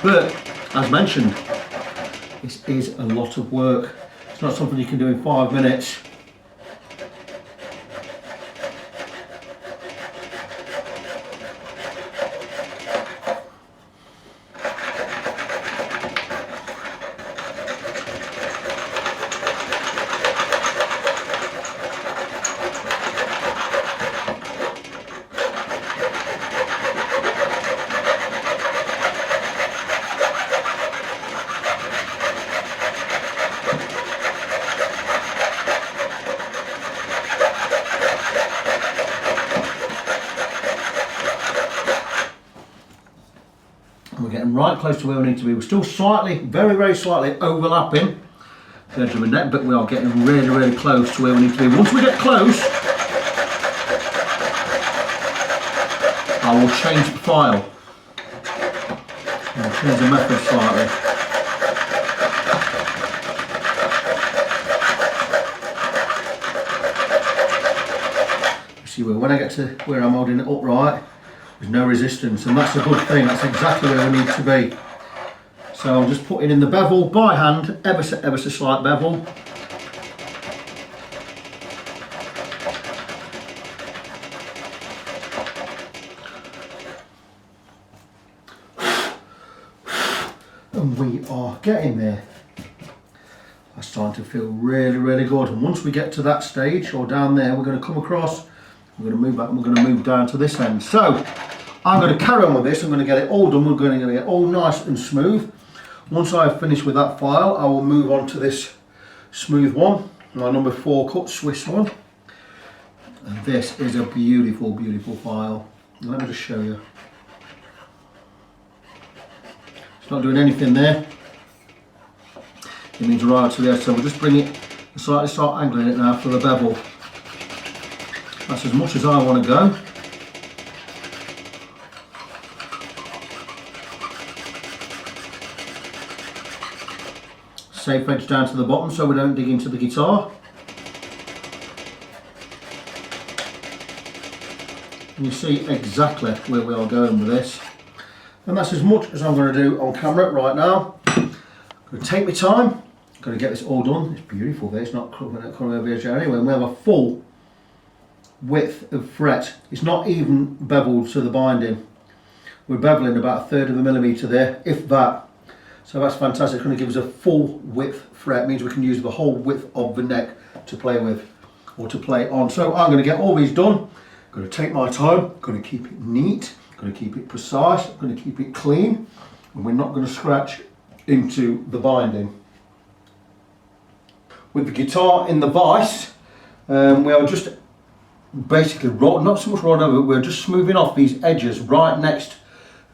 But, as mentioned, this is a lot of work. It's not something you can do in 5 minutes. We're getting right close to where we need to be. We're still slightly, very, very slightly overlapping the edge of the neck, but we are getting really, really close to where we need to be. Once we get close, I will change the file. I'll change the method slightly. You see, when I get to where I'm holding it upright, there's no resistance, and that's a good thing. That's exactly where we need to be. So I'm just putting in the bevel by hand, ever so slight bevel. And we are getting there. That's starting to feel really, really good. And once we get to that stage, or down there, we're going to come across. We're going to move back and we're going to move down to this end. So I'm going to carry on with this. I'm going to get it all done. We're going to get it all nice and smooth. Once I've finished with that file, I will move on to this smooth one, my number 4 cut Swiss one. And this is a beautiful, beautiful file. Let me just show you. It's not doing anything there. It means right to the edge, so we'll just bring it, slightly start angling it now for the bevel. That's as much as I want to go. Safe edge down to the bottom so we don't dig into the guitar. And you see exactly where we are going with this. And that's as much as I'm going to do on camera right now. I'm going to take my time. I'm going to get this all done. It's beautiful there. It's not coming over the edge anyway. And we have a full width of fret. It's not even beveled to the binding. We're beveling about 1/3 of a millimetre there, if that. So that's fantastic. It's going to give us a full width fret. It means we can use the whole width of the neck to play with or to play on. So I'm going to get all these done. I'm going to take my time. I'm going to keep it neat. I'm going to keep it precise. I'm going to keep it clean. And we're not going to scratch into the binding. With the guitar in the vise, we are just basically, not so much rolling over, we're just smoothing off these edges right next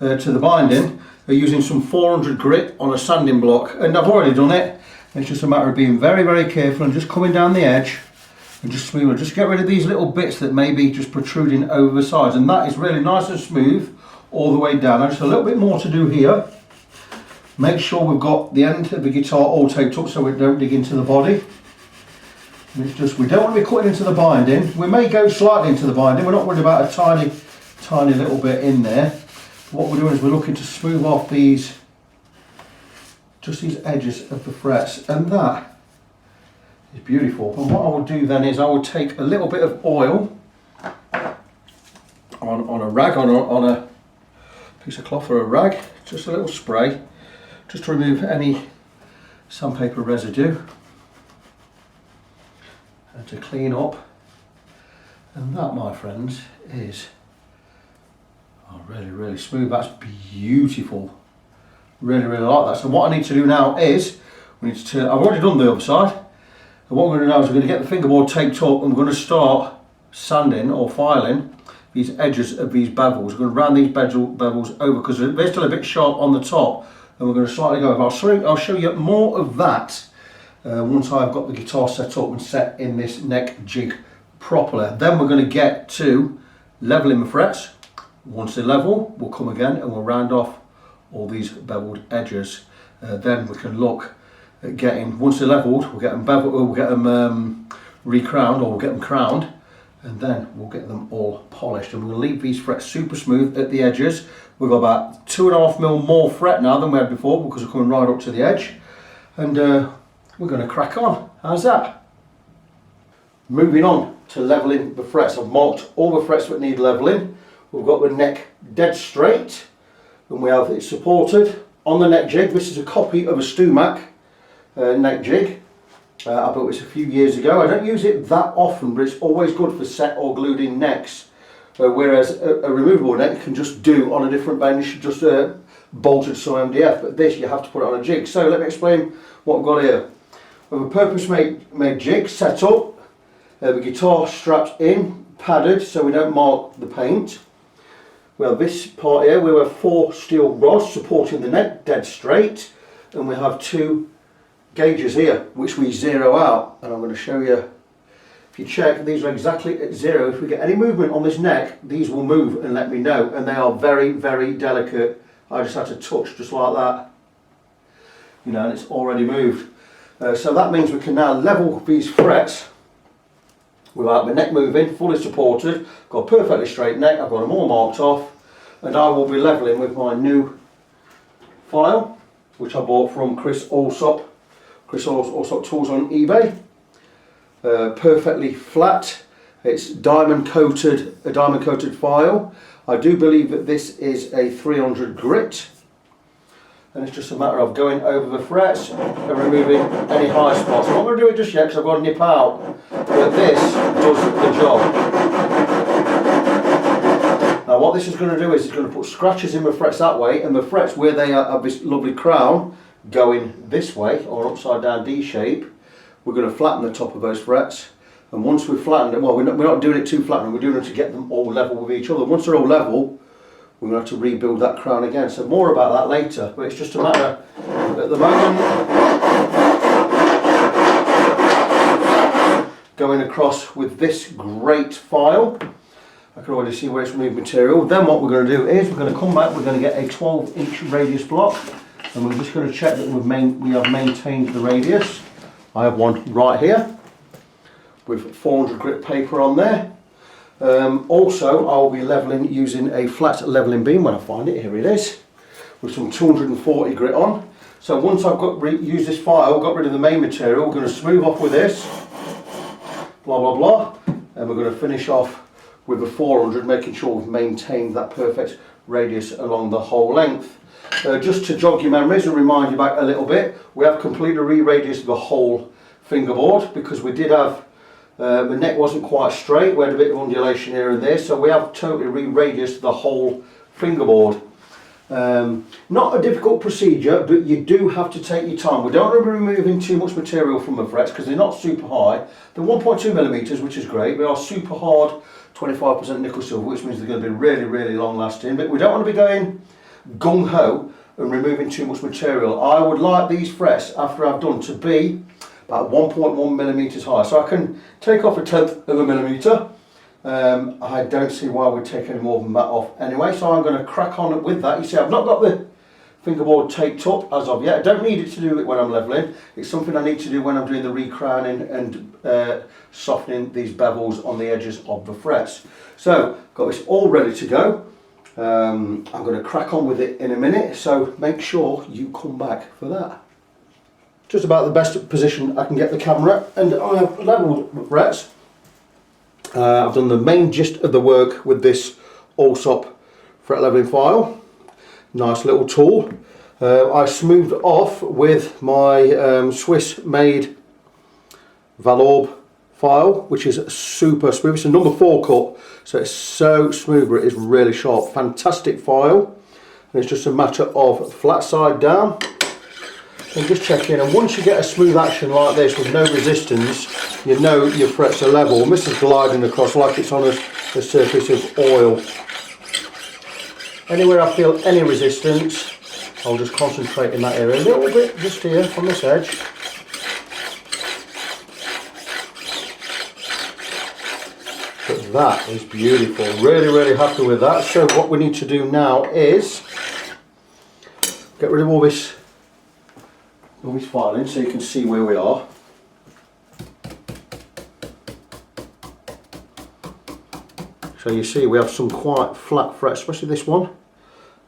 to the binding. Using some 400 grit on a sanding block, and I've already done it. It's just a matter of being very, very careful and just coming down the edge and just smooth. Just get rid of these little bits that may be just protruding over the sides, and that is really nice and smooth all the way down. Now just a little bit more to do here. Make sure we've got the end of the guitar all taped up so we don't dig into the body. And it's just, we don't want to be cutting into the binding. We may go slightly into the binding. We're not worried about a tiny, tiny little bit in there. What we're doing is we're looking to smooth off these, just these edges of the frets, and that is beautiful. And what I will do then is I will take a little bit of oil on a rag, on a piece of cloth or a rag, just a little spray, just to remove any sandpaper residue and to clean up. And that, my friends, is really, really smooth. That's beautiful. Really, really like that. So what I need to do now is, we need to turn, I've already done the other side. And what we're going to do now is we're going to get the fingerboard taped up, and we're going to start sanding or filing these edges of these bevels. We're going to round these bevels over because they're still a bit sharp on the top, and we're going to slightly go over. I'll show you more of that once I've got the guitar set up and set in this neck jig properly. Then we're going to get to leveling the frets. Once they level, we'll come again and we'll round off all these beveled edges. Then we can look at getting, once they're levelled, we'll get them beveled, we'll get them recrowned, or we'll get them crowned, and then we'll get them all polished. And we'll leave these frets super smooth at the edges. We've got about 2.5mm more fret now than we had before because we're coming right up to the edge. And we're going to crack on. How's that? Moving on to levelling the frets. I've marked all the frets that need levelling. We've got the neck dead straight, and we have it supported on the neck jig. This is a copy of a Stumac neck jig. I bought this a few years ago. I don't use it that often, but it's always good for set or glued in necks. Whereas a removable neck you can just do on a different bench, just bolted some MDF, but this you have to put it on a jig. So let me explain what we've got here. We have a purpose-made jig set up, the guitar strapped in, padded so we don't mark the paint. We have this part here, we have 4 steel rods supporting the neck dead straight, and we have 2 gauges here which we zero out, and I'm going to show you. If you check, these are exactly at 0. If we get any movement on this neck, these will move and let me know, and they are very, very delicate. I just had to touch just like that, you know, and it's already moved. So that means we can now level these frets without the neck moving, fully supported. Got a perfectly straight neck, I've got them all marked off, and I will be levelling with my new file, which I bought from Chris Allsop Tools on eBay. Perfectly flat, it's a diamond coated file. I do believe that this is a 300 grit, and it's just a matter of going over the frets and removing any high spots. I'm not going to do it just yet because I've got to nip out, but this does the job. Now what this is going to do is it's going to put scratches in the frets that way, and the frets where they have this lovely crown going this way, or upside down D shape, we're going to flatten the top of those frets. And once we've flattened them, well, we're not doing it too flat, we're doing it to get them all level with each other. Once they're all level, we're going to have to rebuild that crown again. So more about that later, but it's just a matter, at the moment, going across with this great file. I can already see where it's removed material. Then what we're going to do is we're going to come back, we're going to get a 12-inch radius block, and we're just going to check that we have maintained the radius. I have one right here with 400 grit paper on there. Also, I will be levelling using a flat levelling beam when I find it. Here it is, with some 240 grit on. So once I've used this file, got rid of the main material, we're going to smooth off with this, blah blah blah, and we're going to finish off with the 400, making sure we've maintained that perfect radius along the whole length. Just to jog your memories and remind you back a little bit, we have completely re-radiused the whole fingerboard because we did have, the neck wasn't quite straight, we had a bit of undulation here and there, so we have totally re-radiused the whole fingerboard. Not a difficult procedure, but you do have to take your time. We don't want to be removing too much material from the frets because they're not super high. They're 1.2 millimeters, which is great. They are super hard, 25% nickel silver, which means they're going to be really, really long lasting. But we don't want to be going gung-ho and removing too much material. I would like these frets, after I've done, to be about 1.1 millimeters high. So I can take off 1/10 of a millimeter. I don't see why we'd take any more than that off anyway, so I'm going to crack on with that. You see, I've not got the fingerboard taped up as of yet. I don't need it to do it when I'm levelling. It's something I need to do when I'm doing the recrowning and softening these bevels on the edges of the frets. So, got this all ready to go. I'm going to crack on with it in a minute, so make sure you come back for that. Just about the best position I can get the camera, and I have levelled the frets. I've done the main gist of the work with this Allsop fret leveling file. Nice little tool. I smoothed off with my Swiss made Valorbe file, which is super smooth. It's a number 4 cut, so it's so smooth, but it is really sharp. Fantastic file. And it's just a matter of flat side down and just check in. And once you get a smooth action like this with no resistance, you know your frets are level. And this is gliding across like it's on a surface of oil. Anywhere I feel any resistance, I'll just concentrate in that area a little bit, just here on this edge. But that is beautiful. Really, really happy with that. So what we need to do now is get rid of all this filing so you can see where we are. So you see we have some quite flat frets, especially this one,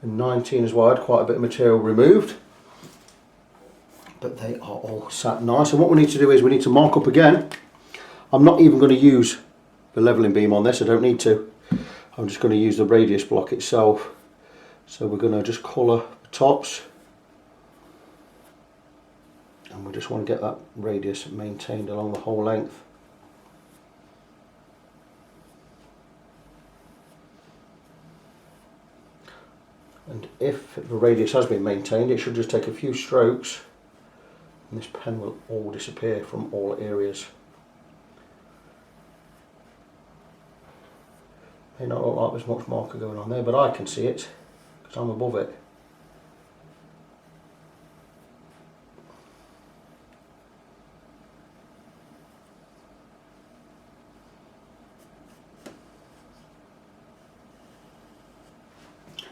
and 19 as well. I had quite a bit of material removed, but they are all sat nice. And what we need to do is we need to mark up again. I'm not even going to use the levelling beam on this, I don't need to. I'm just going to use the radius block itself. So we're going to just colour the tops, and we just want to get that radius maintained along the whole length. And if the radius has been maintained, it should just take a few strokes and this pen will all disappear from all areas. May not look like there's much marker going on there, but I can see it because I'm above it.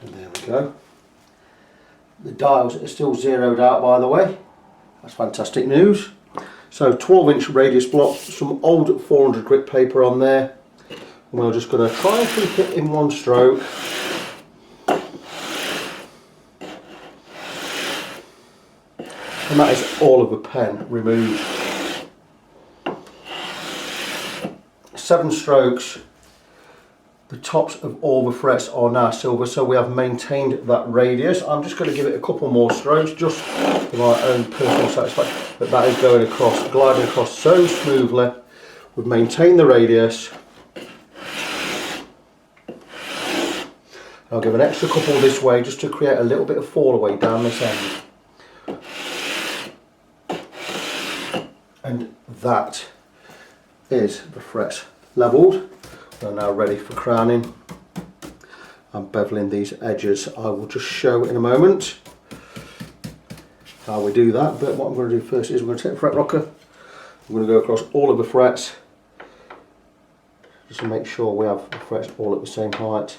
And there we go. The dials are still zeroed out, by the way. That's fantastic news. So 12-inch radius block, some old 400 grit paper on there. And we're just going to try and keep it in one stroke. And that is all of the pen removed. 7 strokes. The tops of all the frets are now silver, so we have maintained that radius. I'm just going to give it a couple more strokes just for my own personal satisfaction. But that is going across, gliding across so smoothly. We've maintained the radius. I'll give an extra couple this way just to create a little bit of fall away down this end. And that is the frets levelled. We're now ready for crowning. I'm beveling these edges. I will just show in a moment how we do that, but what I'm going to do first is we're going to take the fret rocker, I'm going to go across all of the frets just to make sure we have the frets all at the same height.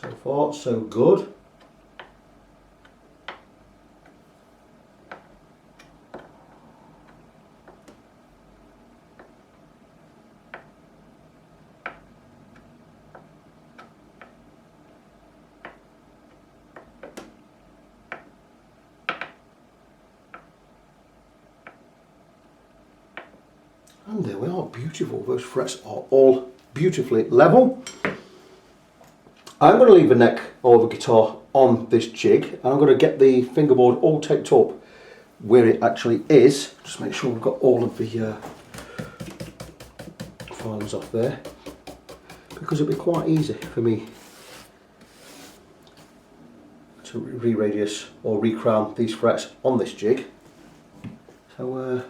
So far, so good. And there we are, beautiful. Those frets are all beautifully level. I'm going to leave the neck of the guitar on this jig, and I'm going to get the fingerboard all taped up where it actually is. Just make sure we've got all of the filings off there, because it'll be quite easy for me to re-radius or re-crown these frets on this jig. So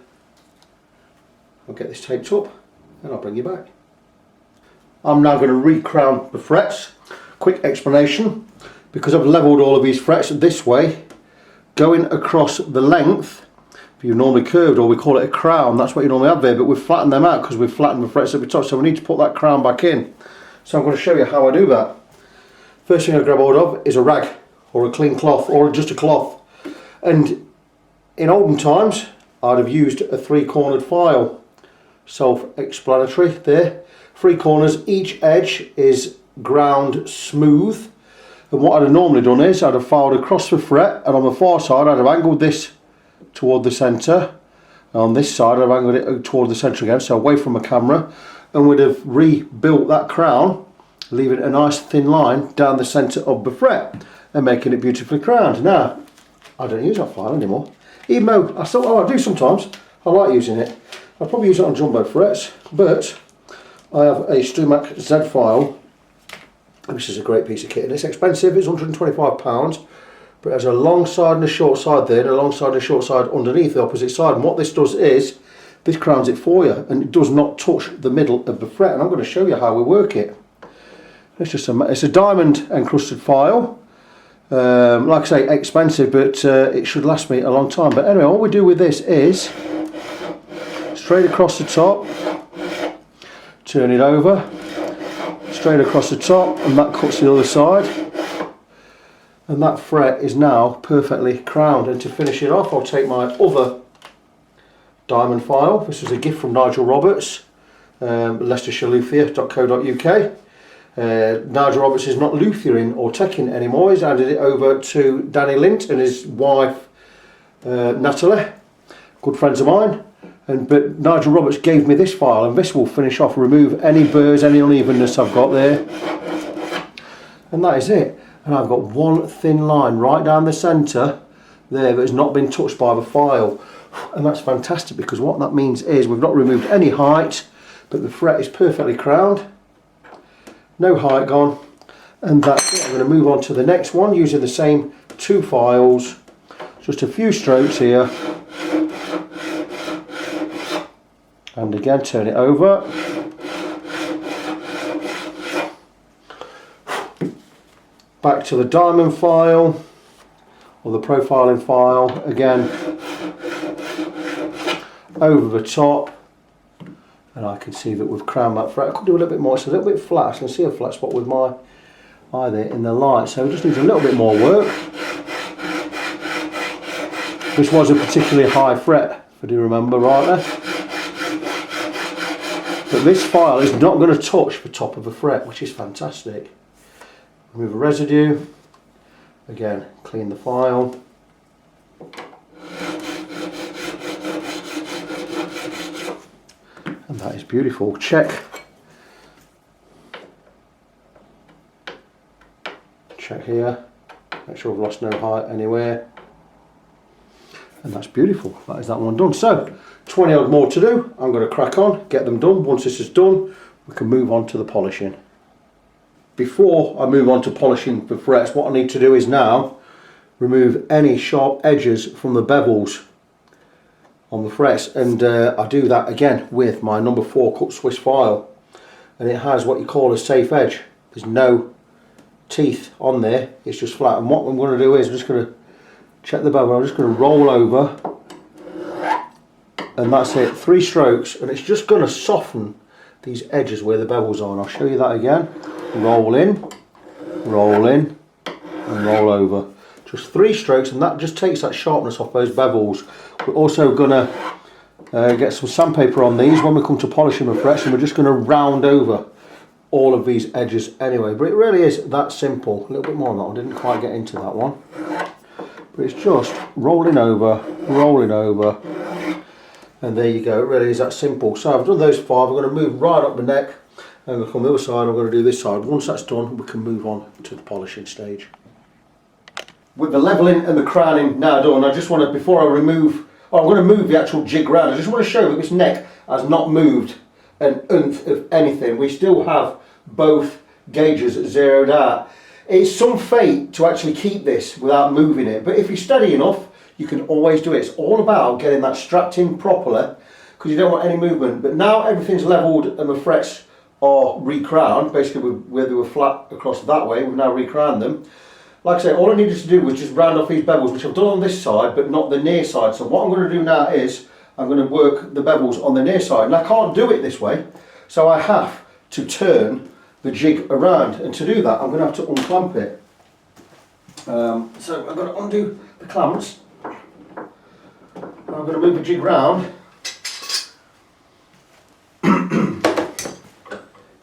I'll get this taped up and I'll bring you back. I'm now going to re-crown the frets. Quick explanation, because I've levelled all of these frets this way, going across the length, if you've normally curved, or we call it a crown, that's what you normally have there, but we've flattened them out because we've flattened the frets at the top, so we need to put that crown back in. So I'm going to show you how I do that. First thing I grab hold of is a rag, or a clean cloth, or just a cloth. And in olden times, I'd have used a 3-cornered file. Self-explanatory there. 3 corners, each edge is ground smooth, and what I'd have normally done is I'd have filed across the fret, and on the far side I'd have angled this toward the centre, and on this side I'd have angled it toward the centre again, so away from the camera, and would have rebuilt that crown, leaving a nice thin line down the centre of the fret and making it beautifully crowned. Now I don't use that file anymore, even though I do sometimes. I like using it. I'll probably use it on jumbo frets, but I have a Stumac Z file. This is a great piece of kit, and it's expensive. It's £125, but it has a long side and a short side there, and a long side and a short side underneath the opposite side. And what this does is, this crowns it for you, and it does not touch the middle of the fret. And I'm going to show you how we work it. It's a diamond encrusted file. Like I say, expensive, but it should last me a long time. But anyway, all we do with this is straight across the top, turn it over, straight across the top, and that cuts the other side, and that fret is now perfectly crowned. And to finish it off, I'll take my other diamond file. This was a gift from Nigel Roberts, leicestershireLuthier.co.uk. Nigel Roberts is not luthiering or teching anymore. He's handed it over to Danny Lint and his wife Natalie, good friends of mine. But Nigel Roberts gave me this file, and this will finish off, remove any burrs, any unevenness I've got there, and that is it. And I've got one thin line right down the centre there that has not been touched by the file, and that's fantastic, because what that means is we've not removed any height, but the fret is perfectly crowned, no height gone, and that's it. I'm going to move on to the next one using the same 2 files, just a few strokes here. And again, turn it over. Back to the diamond file, or the profiling file, again, over the top. And I can see that we've crowned that fret. I could do a little bit more, it's a little bit flat. I can see a flat spot with my eye there in the light, so it just needs a little bit more work. This was a particularly high fret, if I do remember rightly. But this file is not going to touch the top of the fret, which is fantastic. Remove the residue. Again, clean the file. And that is beautiful. Check here, make sure I've lost no height anywhere, and that's beautiful. That is that one done. So 20 odd more to do. I'm going to crack on, get them done. Once this is done, we can move on to the polishing. Before I move on to polishing the frets, what I need to do is now remove any sharp edges from the bevels on the frets, and I do that again with my number 4 cut Swiss file, and it has what you call a safe edge. There's no teeth on there, it's just flat. And what I'm going to do is I'm just going to check the bevel. I'm just going to roll over, and that's it. 3 strokes, and it's just going to soften these edges where the bevels are. And I'll show you that again. Roll in, and roll over. Just 3 strokes, and that just takes that sharpness off those bevels. We're also going to get some sandpaper on these when we come to polishing the frets, and we're just going to round over all of these edges anyway. But it really is that simple. A little bit more on that one, didn't quite get into that one. But it's just rolling over, and there you go. It really is that simple. So I've done those 5. I'm going to move right up the neck, and I'm going to come the other side. I'm going to do this side. Once that's done, we can move on to the polishing stage. With the levelling and the crowning now done, I just want to, before I remove, I'm going to move the actual jig round. I just want to show that this neck has not moved an oomph of anything. We still have both gauges zeroed out. It's some fate to actually keep this without moving it, but if you're steady enough, you can always do it. It's all about getting that strapped in properly, because you don't want any movement. But now everything's levelled and the frets are recrowned, basically where they were flat across that way, we've now recrowned them. Like I say, all I needed to do was just round off these bevels, which I've done on this side, but not the near side. So what I'm going to do now is, I'm going to work the bevels on the near side. And I can't do it this way, so I have to turn the jig around. And to do that, I'm going to have to unclamp it. So I'm going to undo the clamps. I'm going to move the jig round. And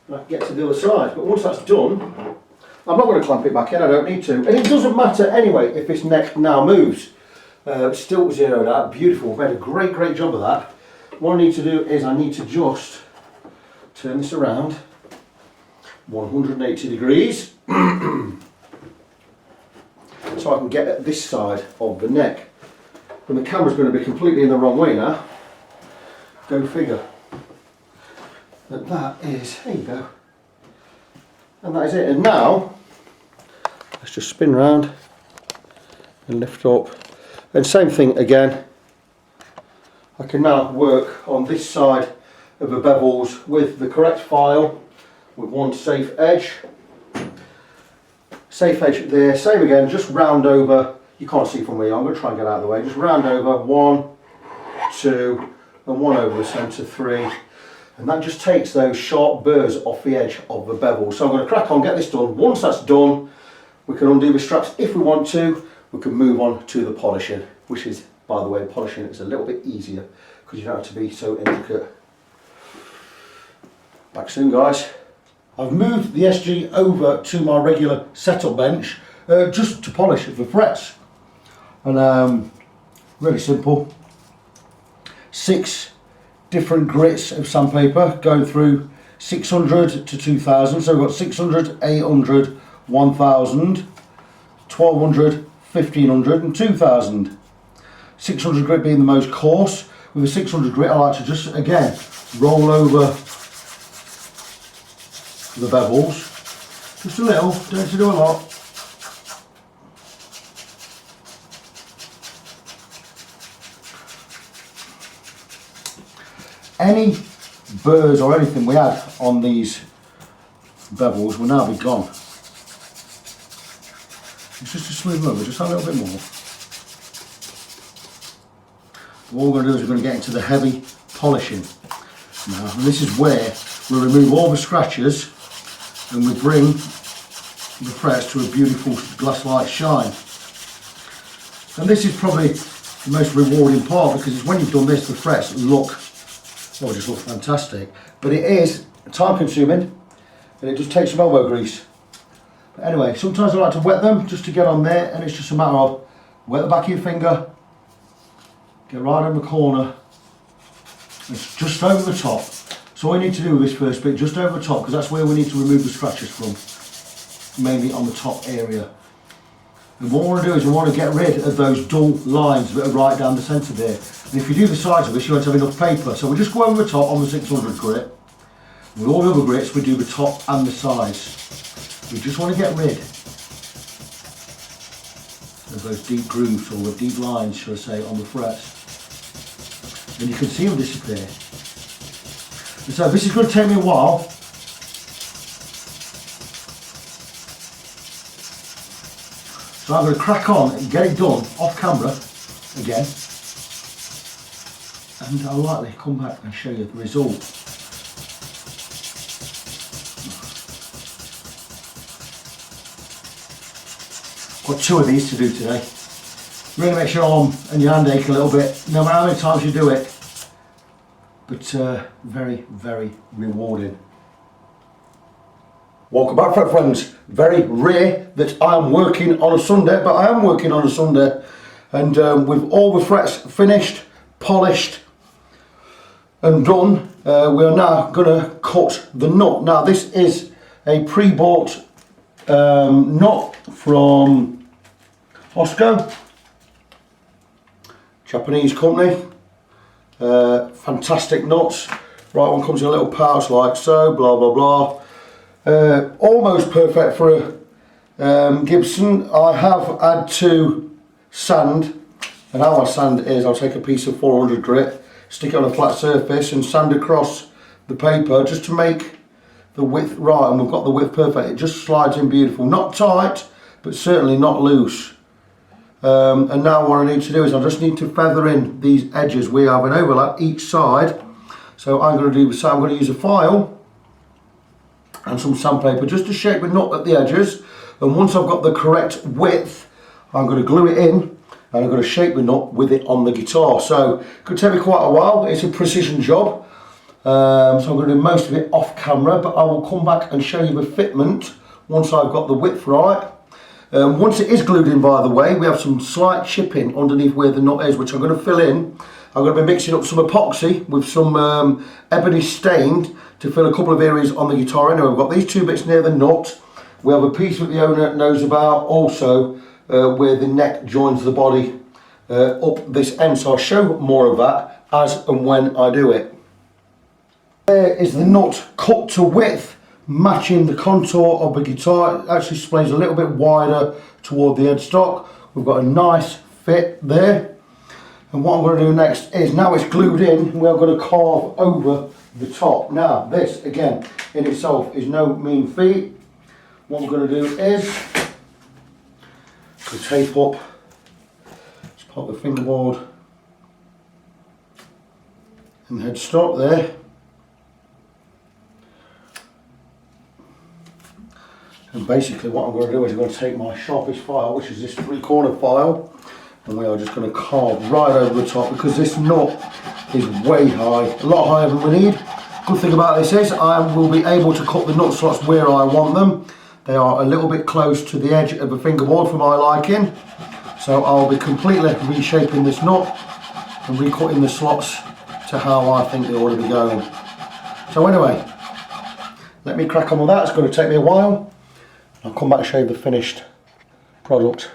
I can get to the other side. But once that's done, I'm not going to clamp it back in, I don't need to. And it doesn't matter anyway if this neck now moves. It's still zeroed out, beautiful. We've made a great job of that. What I need to do is I need to just turn this around 180 degrees so I can get at this side of the neck. And the camera's going to be completely in the wrong way now. Go figure. But that is, there you go. And that is it. And now let's just spin round and lift up. And same thing again. I can now work on this side of the bevels with the correct file, with one safe edge. Safe edge there. Same again, just round over. You can't see from where I'm going to try and get out of the way. Just round over, 1, 2, and 1 over the centre, 3. And that just takes those sharp burrs off the edge of the bevel. So I'm going to crack on, get this done. Once that's done, we can undo the straps if we want to. We can move on to the polishing, which is, by the way, polishing is a little bit easier because you don't have to be so intricate. Back soon, guys. I've moved the SG over to my regular setup bench just to polish the frets. And really simple. 6 different grits of sandpaper going through 600 to 2000. So we've got 600, 800, 1000, 1200, 1500 and 2000. 600 grit being the most coarse. With a 600 grit I like to just again roll over the bevels. Just a little, don't have to do a lot. Any burrs or anything we had on these bevels will now be gone. It's just a smooth over, just a little bit more. What we're going to do is we're going to get into the heavy polishing now, and this is where we remove all the scratches and we bring the frets to a beautiful glass-like shine. And this is probably the most rewarding part, because it's when you've done this the frets look It just looks fantastic. But it is time consuming and it just takes some elbow grease. But anyway, sometimes I like to wet them just to get on there, and it's just a matter of wet the back of your finger, get right on the corner, it's just over the top. So all you need to do with this first bit, just over the top, because that's where we need to remove the scratches from, mainly on the top area. And what we want to do is we want to get rid of those dull lines that are right down the centre there. And if you do the sides of this, you won't have enough paper. So we'll just go over the top on the 600 grit. With all the other grits, we do the top and the sides. We just want to get rid of those deep grooves, or the deep lines, should I say, on the frets. And you can see them disappear. And so this is going to take me a while. So I'm going to crack on and get it done off camera again. And I'll likely come back and show you the result. Got 2 of these to do today. Really makes your arm and your hand ache a little bit, no matter how many times you do it. But very, very rewarding. Welcome back, Fret friends. Very rare that I am working on a Sunday, but I am working on a Sunday. And with all the frets finished, polished and done, we are now going to cut the nut. Now this is a pre-bought nut from Osco, Japanese company. Fantastic nuts. Right one comes in a little pouch like so, blah blah blah. Almost perfect for a Gibson. I have had to sand, and how I sand is I'll take a piece of 400 grit, stick it on a flat surface and sand across the paper just to make the width right, and we've got the width perfect. It just slides in beautiful, not tight but certainly not loose. And now what I need to do is I just need to feather in these edges. We have an overlap each side, so I'm going to do so. I'm going to use a file and some sandpaper just to shape the nut at the edges, and once I've got the correct width I'm going to glue it in and I'm going to shape the nut with it on the guitar. So it could take me quite a while. It's a precision job. So I'm going to do most of it off camera, but I will come back and show you the fitment once I've got the width right. Once it is glued in, by the way, we have some slight chipping underneath where the nut is, which I'm going to fill in. I'm going to be mixing up some epoxy with some ebony stained to fill a couple of areas on the guitar. Anyway, we've got these 2 bits near the nut. We have a piece that the owner knows about, also where the neck joins the body up this end. So I'll show more of that as and when I do it. There is the nut cut to width, matching the contour of the guitar. It actually splays a little bit wider toward the headstock. We've got a nice fit there. And what I'm going to do next is, now it's glued in, we are going to carve over the top. Now this again in itself is no mean feat. What I'm going to do is to tape up, just pop the fingerboard and headstock there. And basically what I'm going to do is I'm going to take my sharpest file, which is this 3-corner file, and we are just going to carve right over the top, because this nut is way high, a lot higher than we need. Good thing about this is I will be able to cut the nut slots where I want them. They are a little bit close to the edge of the fingerboard for my liking, so I'll be completely reshaping this nut and recutting the slots to how I think they ought to be going. So anyway, let me crack on with that. It's going to take me a while. I'll come back and show you the finished product.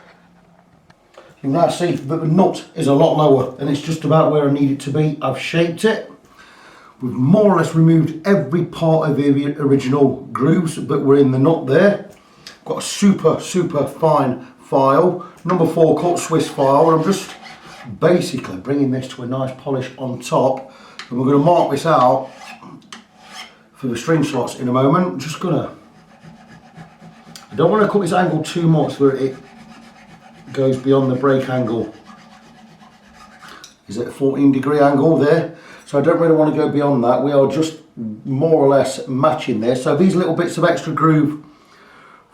You can now see that the nut is a lot lower, and it's just about where I need it to be. I've shaped it. We've more or less removed every part of the original grooves that were in the nut there. Got a super fine file, number 4 cut Swiss file, and I'm just basically bringing this to a nice polish on top, and we're going to mark this out for the string slots in a moment. I'm just gonna, I don't want to cut this angle too much where it goes beyond the break angle. Is it a 14-degree angle there? So I don't really want to go beyond that. We are just more or less matching this. So these little bits of extra groove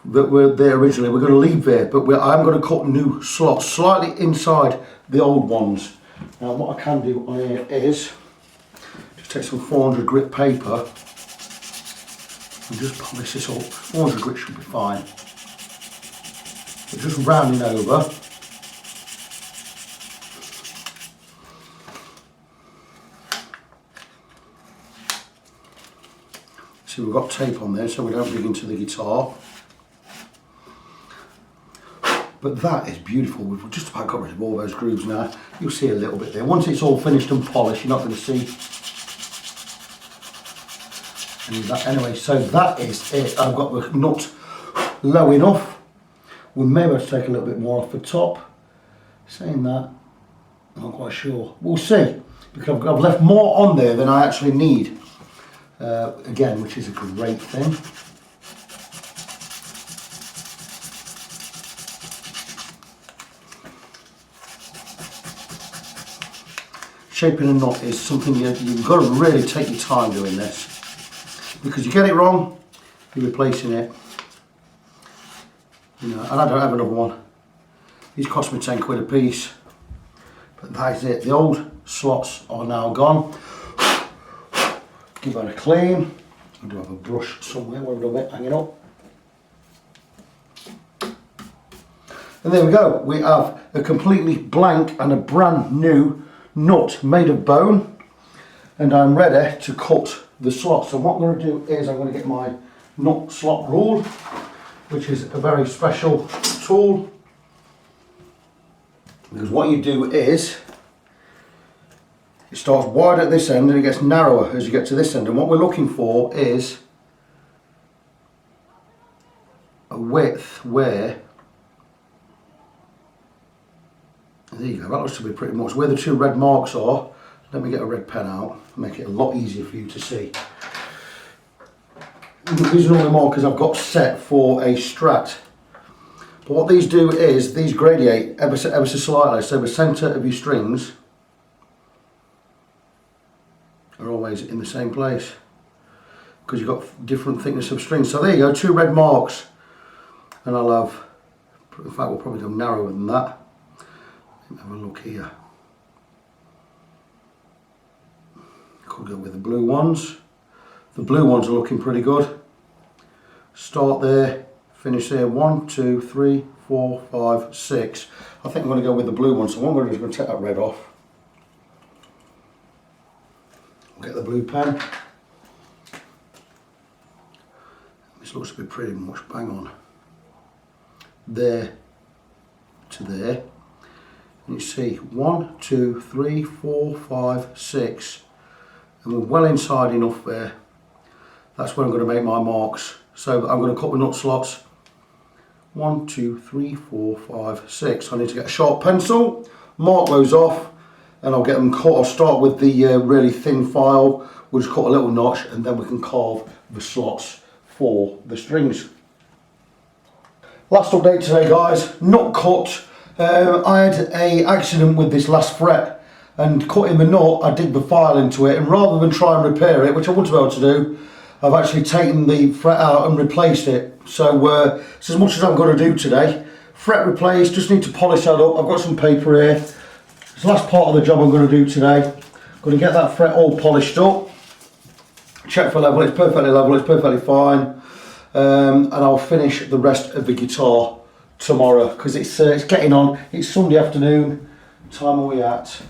that were there originally, we're going to leave there, but I'm going to cut new slots slightly inside the old ones. Now what I can do on here is just take some 400 grit paper and just polish this up. 400 grit should be fine. But just rounding over. See, we've got tape on there so we don't dig into the guitar. But that is beautiful. We've just about got rid of all those grooves now. You'll see a little bit there. Once it's all finished and polished, you're not going to see any of that. Anyway, so that is it. I've got the nut low enough. We may have to take a little bit more off the top. Saying that, I'm not quite sure. We'll see. Because I've left more on there than I actually need. Again, which is a great thing. Shaping a knot is something you've got to really take your time doing this, because you get it wrong, you're replacing it. You know, and I don't have another one. These cost me 10 quid a piece, but that is it. The old slots are now gone. Give that a clean. I do have a brush somewhere where I've got it hanging up. And there we go. We have a completely blank and a brand new nut made of bone, and I'm ready to cut the slots. So what I'm going to do is I'm going to get my nut slot rule, which is a very special tool, because what you do is it starts wide at this end and it gets narrower as you get to this end, and what we're looking for is a width where, there you go, that looks to be pretty much where the two red marks are. Let me get a red pen out, make it a lot easier for you to see. These are all the markers I've got set for a Strat. But what these do is, these gradiate ever so slightly, so the centre of your strings are always in the same place, because you've got different thickness of strings. So there you go, two red marks, and I'll have, in fact we'll probably go narrower than that. Have a look here. Could go with the blue ones. The blue ones are looking pretty good. Start there, finish there. 1, 2, 3, 4, 5, 6. I think I'm going to go with the blue one. So what I'm going to do is going to take that red off. I'll get the blue pen. This looks to be pretty much bang on. There to there. And you see 1, 2, 3, 4, 5, 6, and we're well inside enough there. That's where I'm going to make my marks. So I'm going to cut the nut slots. 1, 2, 3, 4, 5, 6. I need to get a sharp pencil, mark those off, and I'll get them cut. I'll start with the really thin file. We'll just cut a little notch, and then we can carve the slots for the strings. Last update today, guys. Nut cut. I had an accident with this last fret, and cutting the nut, I dig the file into it, and rather than try and repair it, which I wouldn't be able to do, I've actually taken the fret out and replaced it. So it's as much as I'm going to do today. Fret replaced, just need to polish that up. I've got some paper here. It's the last part of the job I'm going to do today. I'm going to get that fret all polished up. Check for level, it's perfectly fine. And I'll finish the rest of the guitar tomorrow, because it's getting on. It's Sunday afternoon. What time are we at?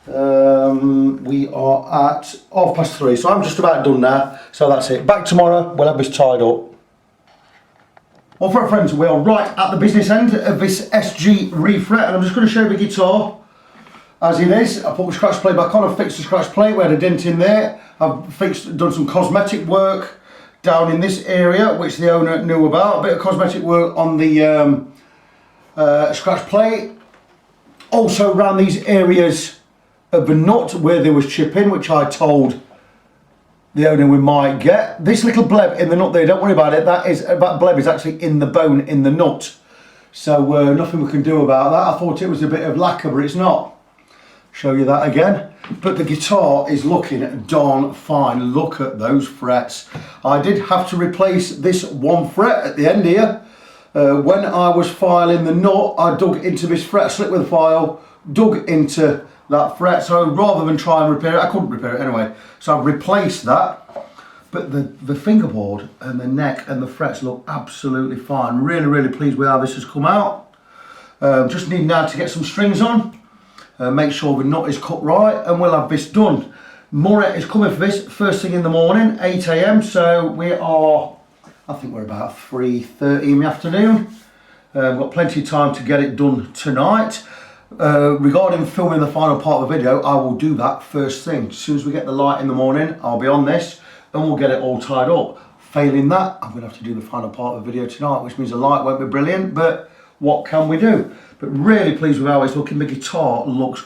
We are at 3:30, so I'm just about done now. So that's it. Back tomorrow, we'll have this tied up. Well, friends, we are right at the business end of this SG Refret, and I'm just going to show you the guitar as it is. I put the scratch plate back on. I've fixed the scratch plate. We had a dent in there. I've done some cosmetic work down in this area, which the owner knew about. A bit of cosmetic work on the scratch plate. Also around these areas of the nut where there was chipping, which I told the owner we might get. This little bleb in the nut there, don't worry about it. That bleb is actually in the bone in the nut. So nothing we can do about that. I thought it was a bit of lacquer, but it's not. Show you that again. But the guitar is looking darn fine. Look at those frets. I did have to replace this one fret at the end here. When I was filing the nut, I dug into this fret, slipped with the file, dug into that fret. So rather than try and repair it, I couldn't repair it anyway. So I've replaced that. But the fingerboard and the neck and the frets look absolutely fine. Really, really pleased with how this has come out. Just need now to get some strings on. Make sure the nut is cut right, and we'll have this done. Murray is coming for this first thing in the morning, 8 AM. So we are, I think we're about 3:30 in the afternoon. We've got plenty of time to get it done tonight. Regarding filming the final part of the video, I will do that first thing. As soon as we get the light in the morning, I'll be on this and we'll get it all tied up. Failing that, I'm going to have to do the final part of the video tonight, which means the light won't be brilliant, but what can we do? But really pleased with how it's looking. The guitar looks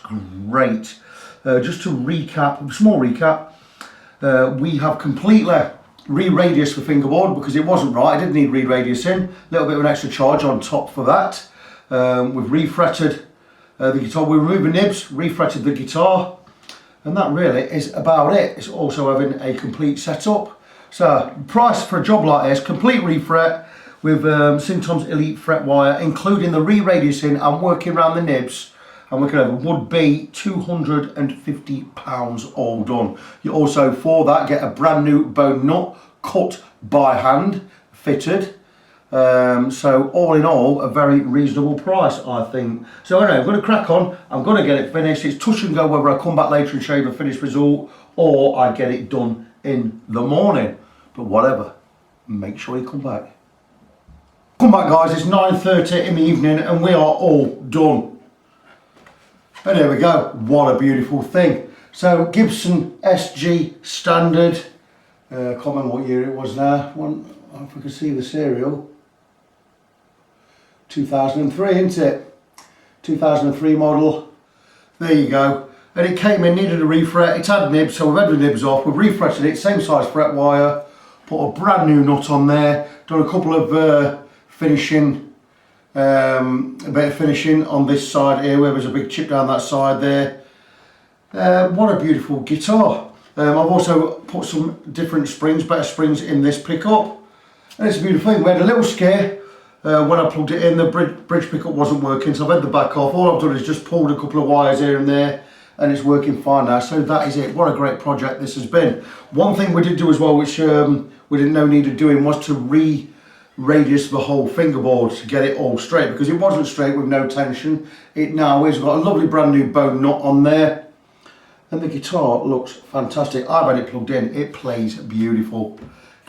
great. Just to recap, a small recap, we have completely re-radiused the fingerboard because it wasn't right. I did need re-radiusing. A little bit of an extra charge on top for that. We've refretted the guitar. We removed the nibs, refretted the guitar, and that really is about it. It's also having a complete setup. So price for a job like this, complete refret with Sintom's Elite fret wire, including the re-radiusing and working around the nibs and working over, would be £250 all done. You also, for that, get a brand new bone nut cut by hand, fitted. So all in all, a very reasonable price, I think. So anyway, I'm going to crack on. I'm going to get it finished. It's touch and go whether I come back later and show you the finished result or I get it done in the morning. But whatever, make sure you come back. Come back, guys. It's 9:30 in the evening and we are all done. And there we go. What a beautiful thing. So Gibson SG Standard. Can't remember what year it was now. If we can see the serial. 2003, isn't it? 2003 model. There you go. And it came in, needed a refret. It had nibs, so we've had the nibs off. We've refretted it, same size fret wire. Put a brand new nut on there. Done a couple of finishing, a bit of finishing on this side here, where there's a big chip down that side there. What a beautiful guitar. I've also put some different springs, better springs in this pickup. And it's a beautiful thing. We had a little scare when I plugged it in. The bridge pickup wasn't working, so I've had the back off. All I've done is just pulled a couple of wires here and there, and it's working fine now. So that is it. What a great project this has been. One thing we did do as well, which we didn't know needed doing, was to re-radius the whole fingerboard to get it all straight, because it wasn't straight with no tension. It now is. We've got a lovely brand new bone nut on there. And the guitar looks fantastic. I've had it plugged in. It plays beautiful.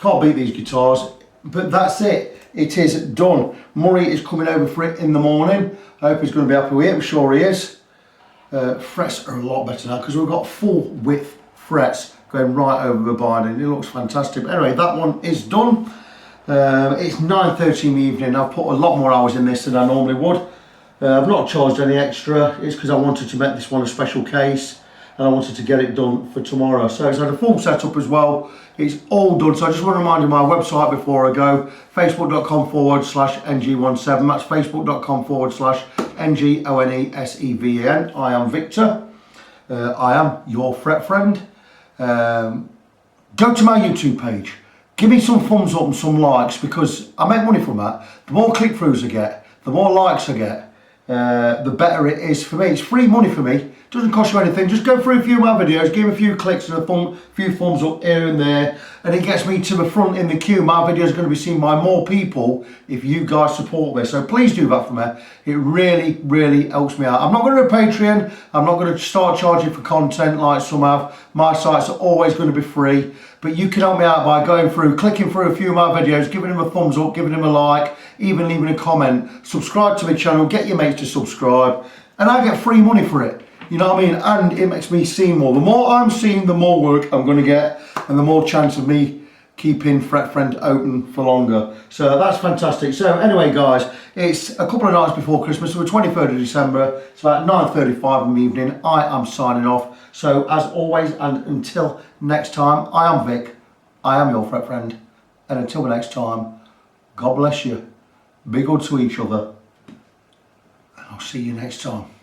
Can't beat these guitars. But that's it. It is done. Murray is coming over for it in the morning. I hope he's going to be happy with it. I'm sure he is. Frets are a lot better now because we've got full width frets going right over the binding. It looks fantastic. But anyway, that one is done. It's 9:30 in the evening. I've put a lot more hours in this than I normally would. I've not charged any extra. It's because I wanted to make this one a special case. And I wanted to get it done for tomorrow. So it's had a full setup as well. It's all done. So I just want to remind you of my website before I go. Facebook.com/NG17. That's Facebook.com/NGONESEVEN. I am Victor. I am your fret friend. Go to my YouTube page. Give me some thumbs up and some likes, because I make money from that. The more click-throughs I get, the more likes I get, the better it is for me. It's free money for me. Doesn't cost you anything. Just go through a few of my videos, give a few clicks and a few thumbs up here and there, and it gets me to the front in the queue. My video is going to be seen by more people if you guys support me. So please do that for me. It really, really helps me out. I'm not going to do a Patreon. I'm not going to start charging for content like some have. My sites are always going to be free. But you can help me out by going through, clicking through a few of my videos, giving them a thumbs up, giving them a like, even leaving a comment. Subscribe to my channel, get your mates to subscribe, and I get free money for it. You know what I mean? And it makes me seen more. The more I'm seen, the more work I'm going to get, and the more chance of me keeping Fret Friend open for longer. So that's fantastic. So anyway, guys, it's a couple of nights before Christmas, so the 23rd of December. It's about 9:35 in the evening. I am signing off. So as always, and until next time, I am Vic. I am your Fret Friend. And until the next time, God bless you. Be good to each other. And I'll see you next time.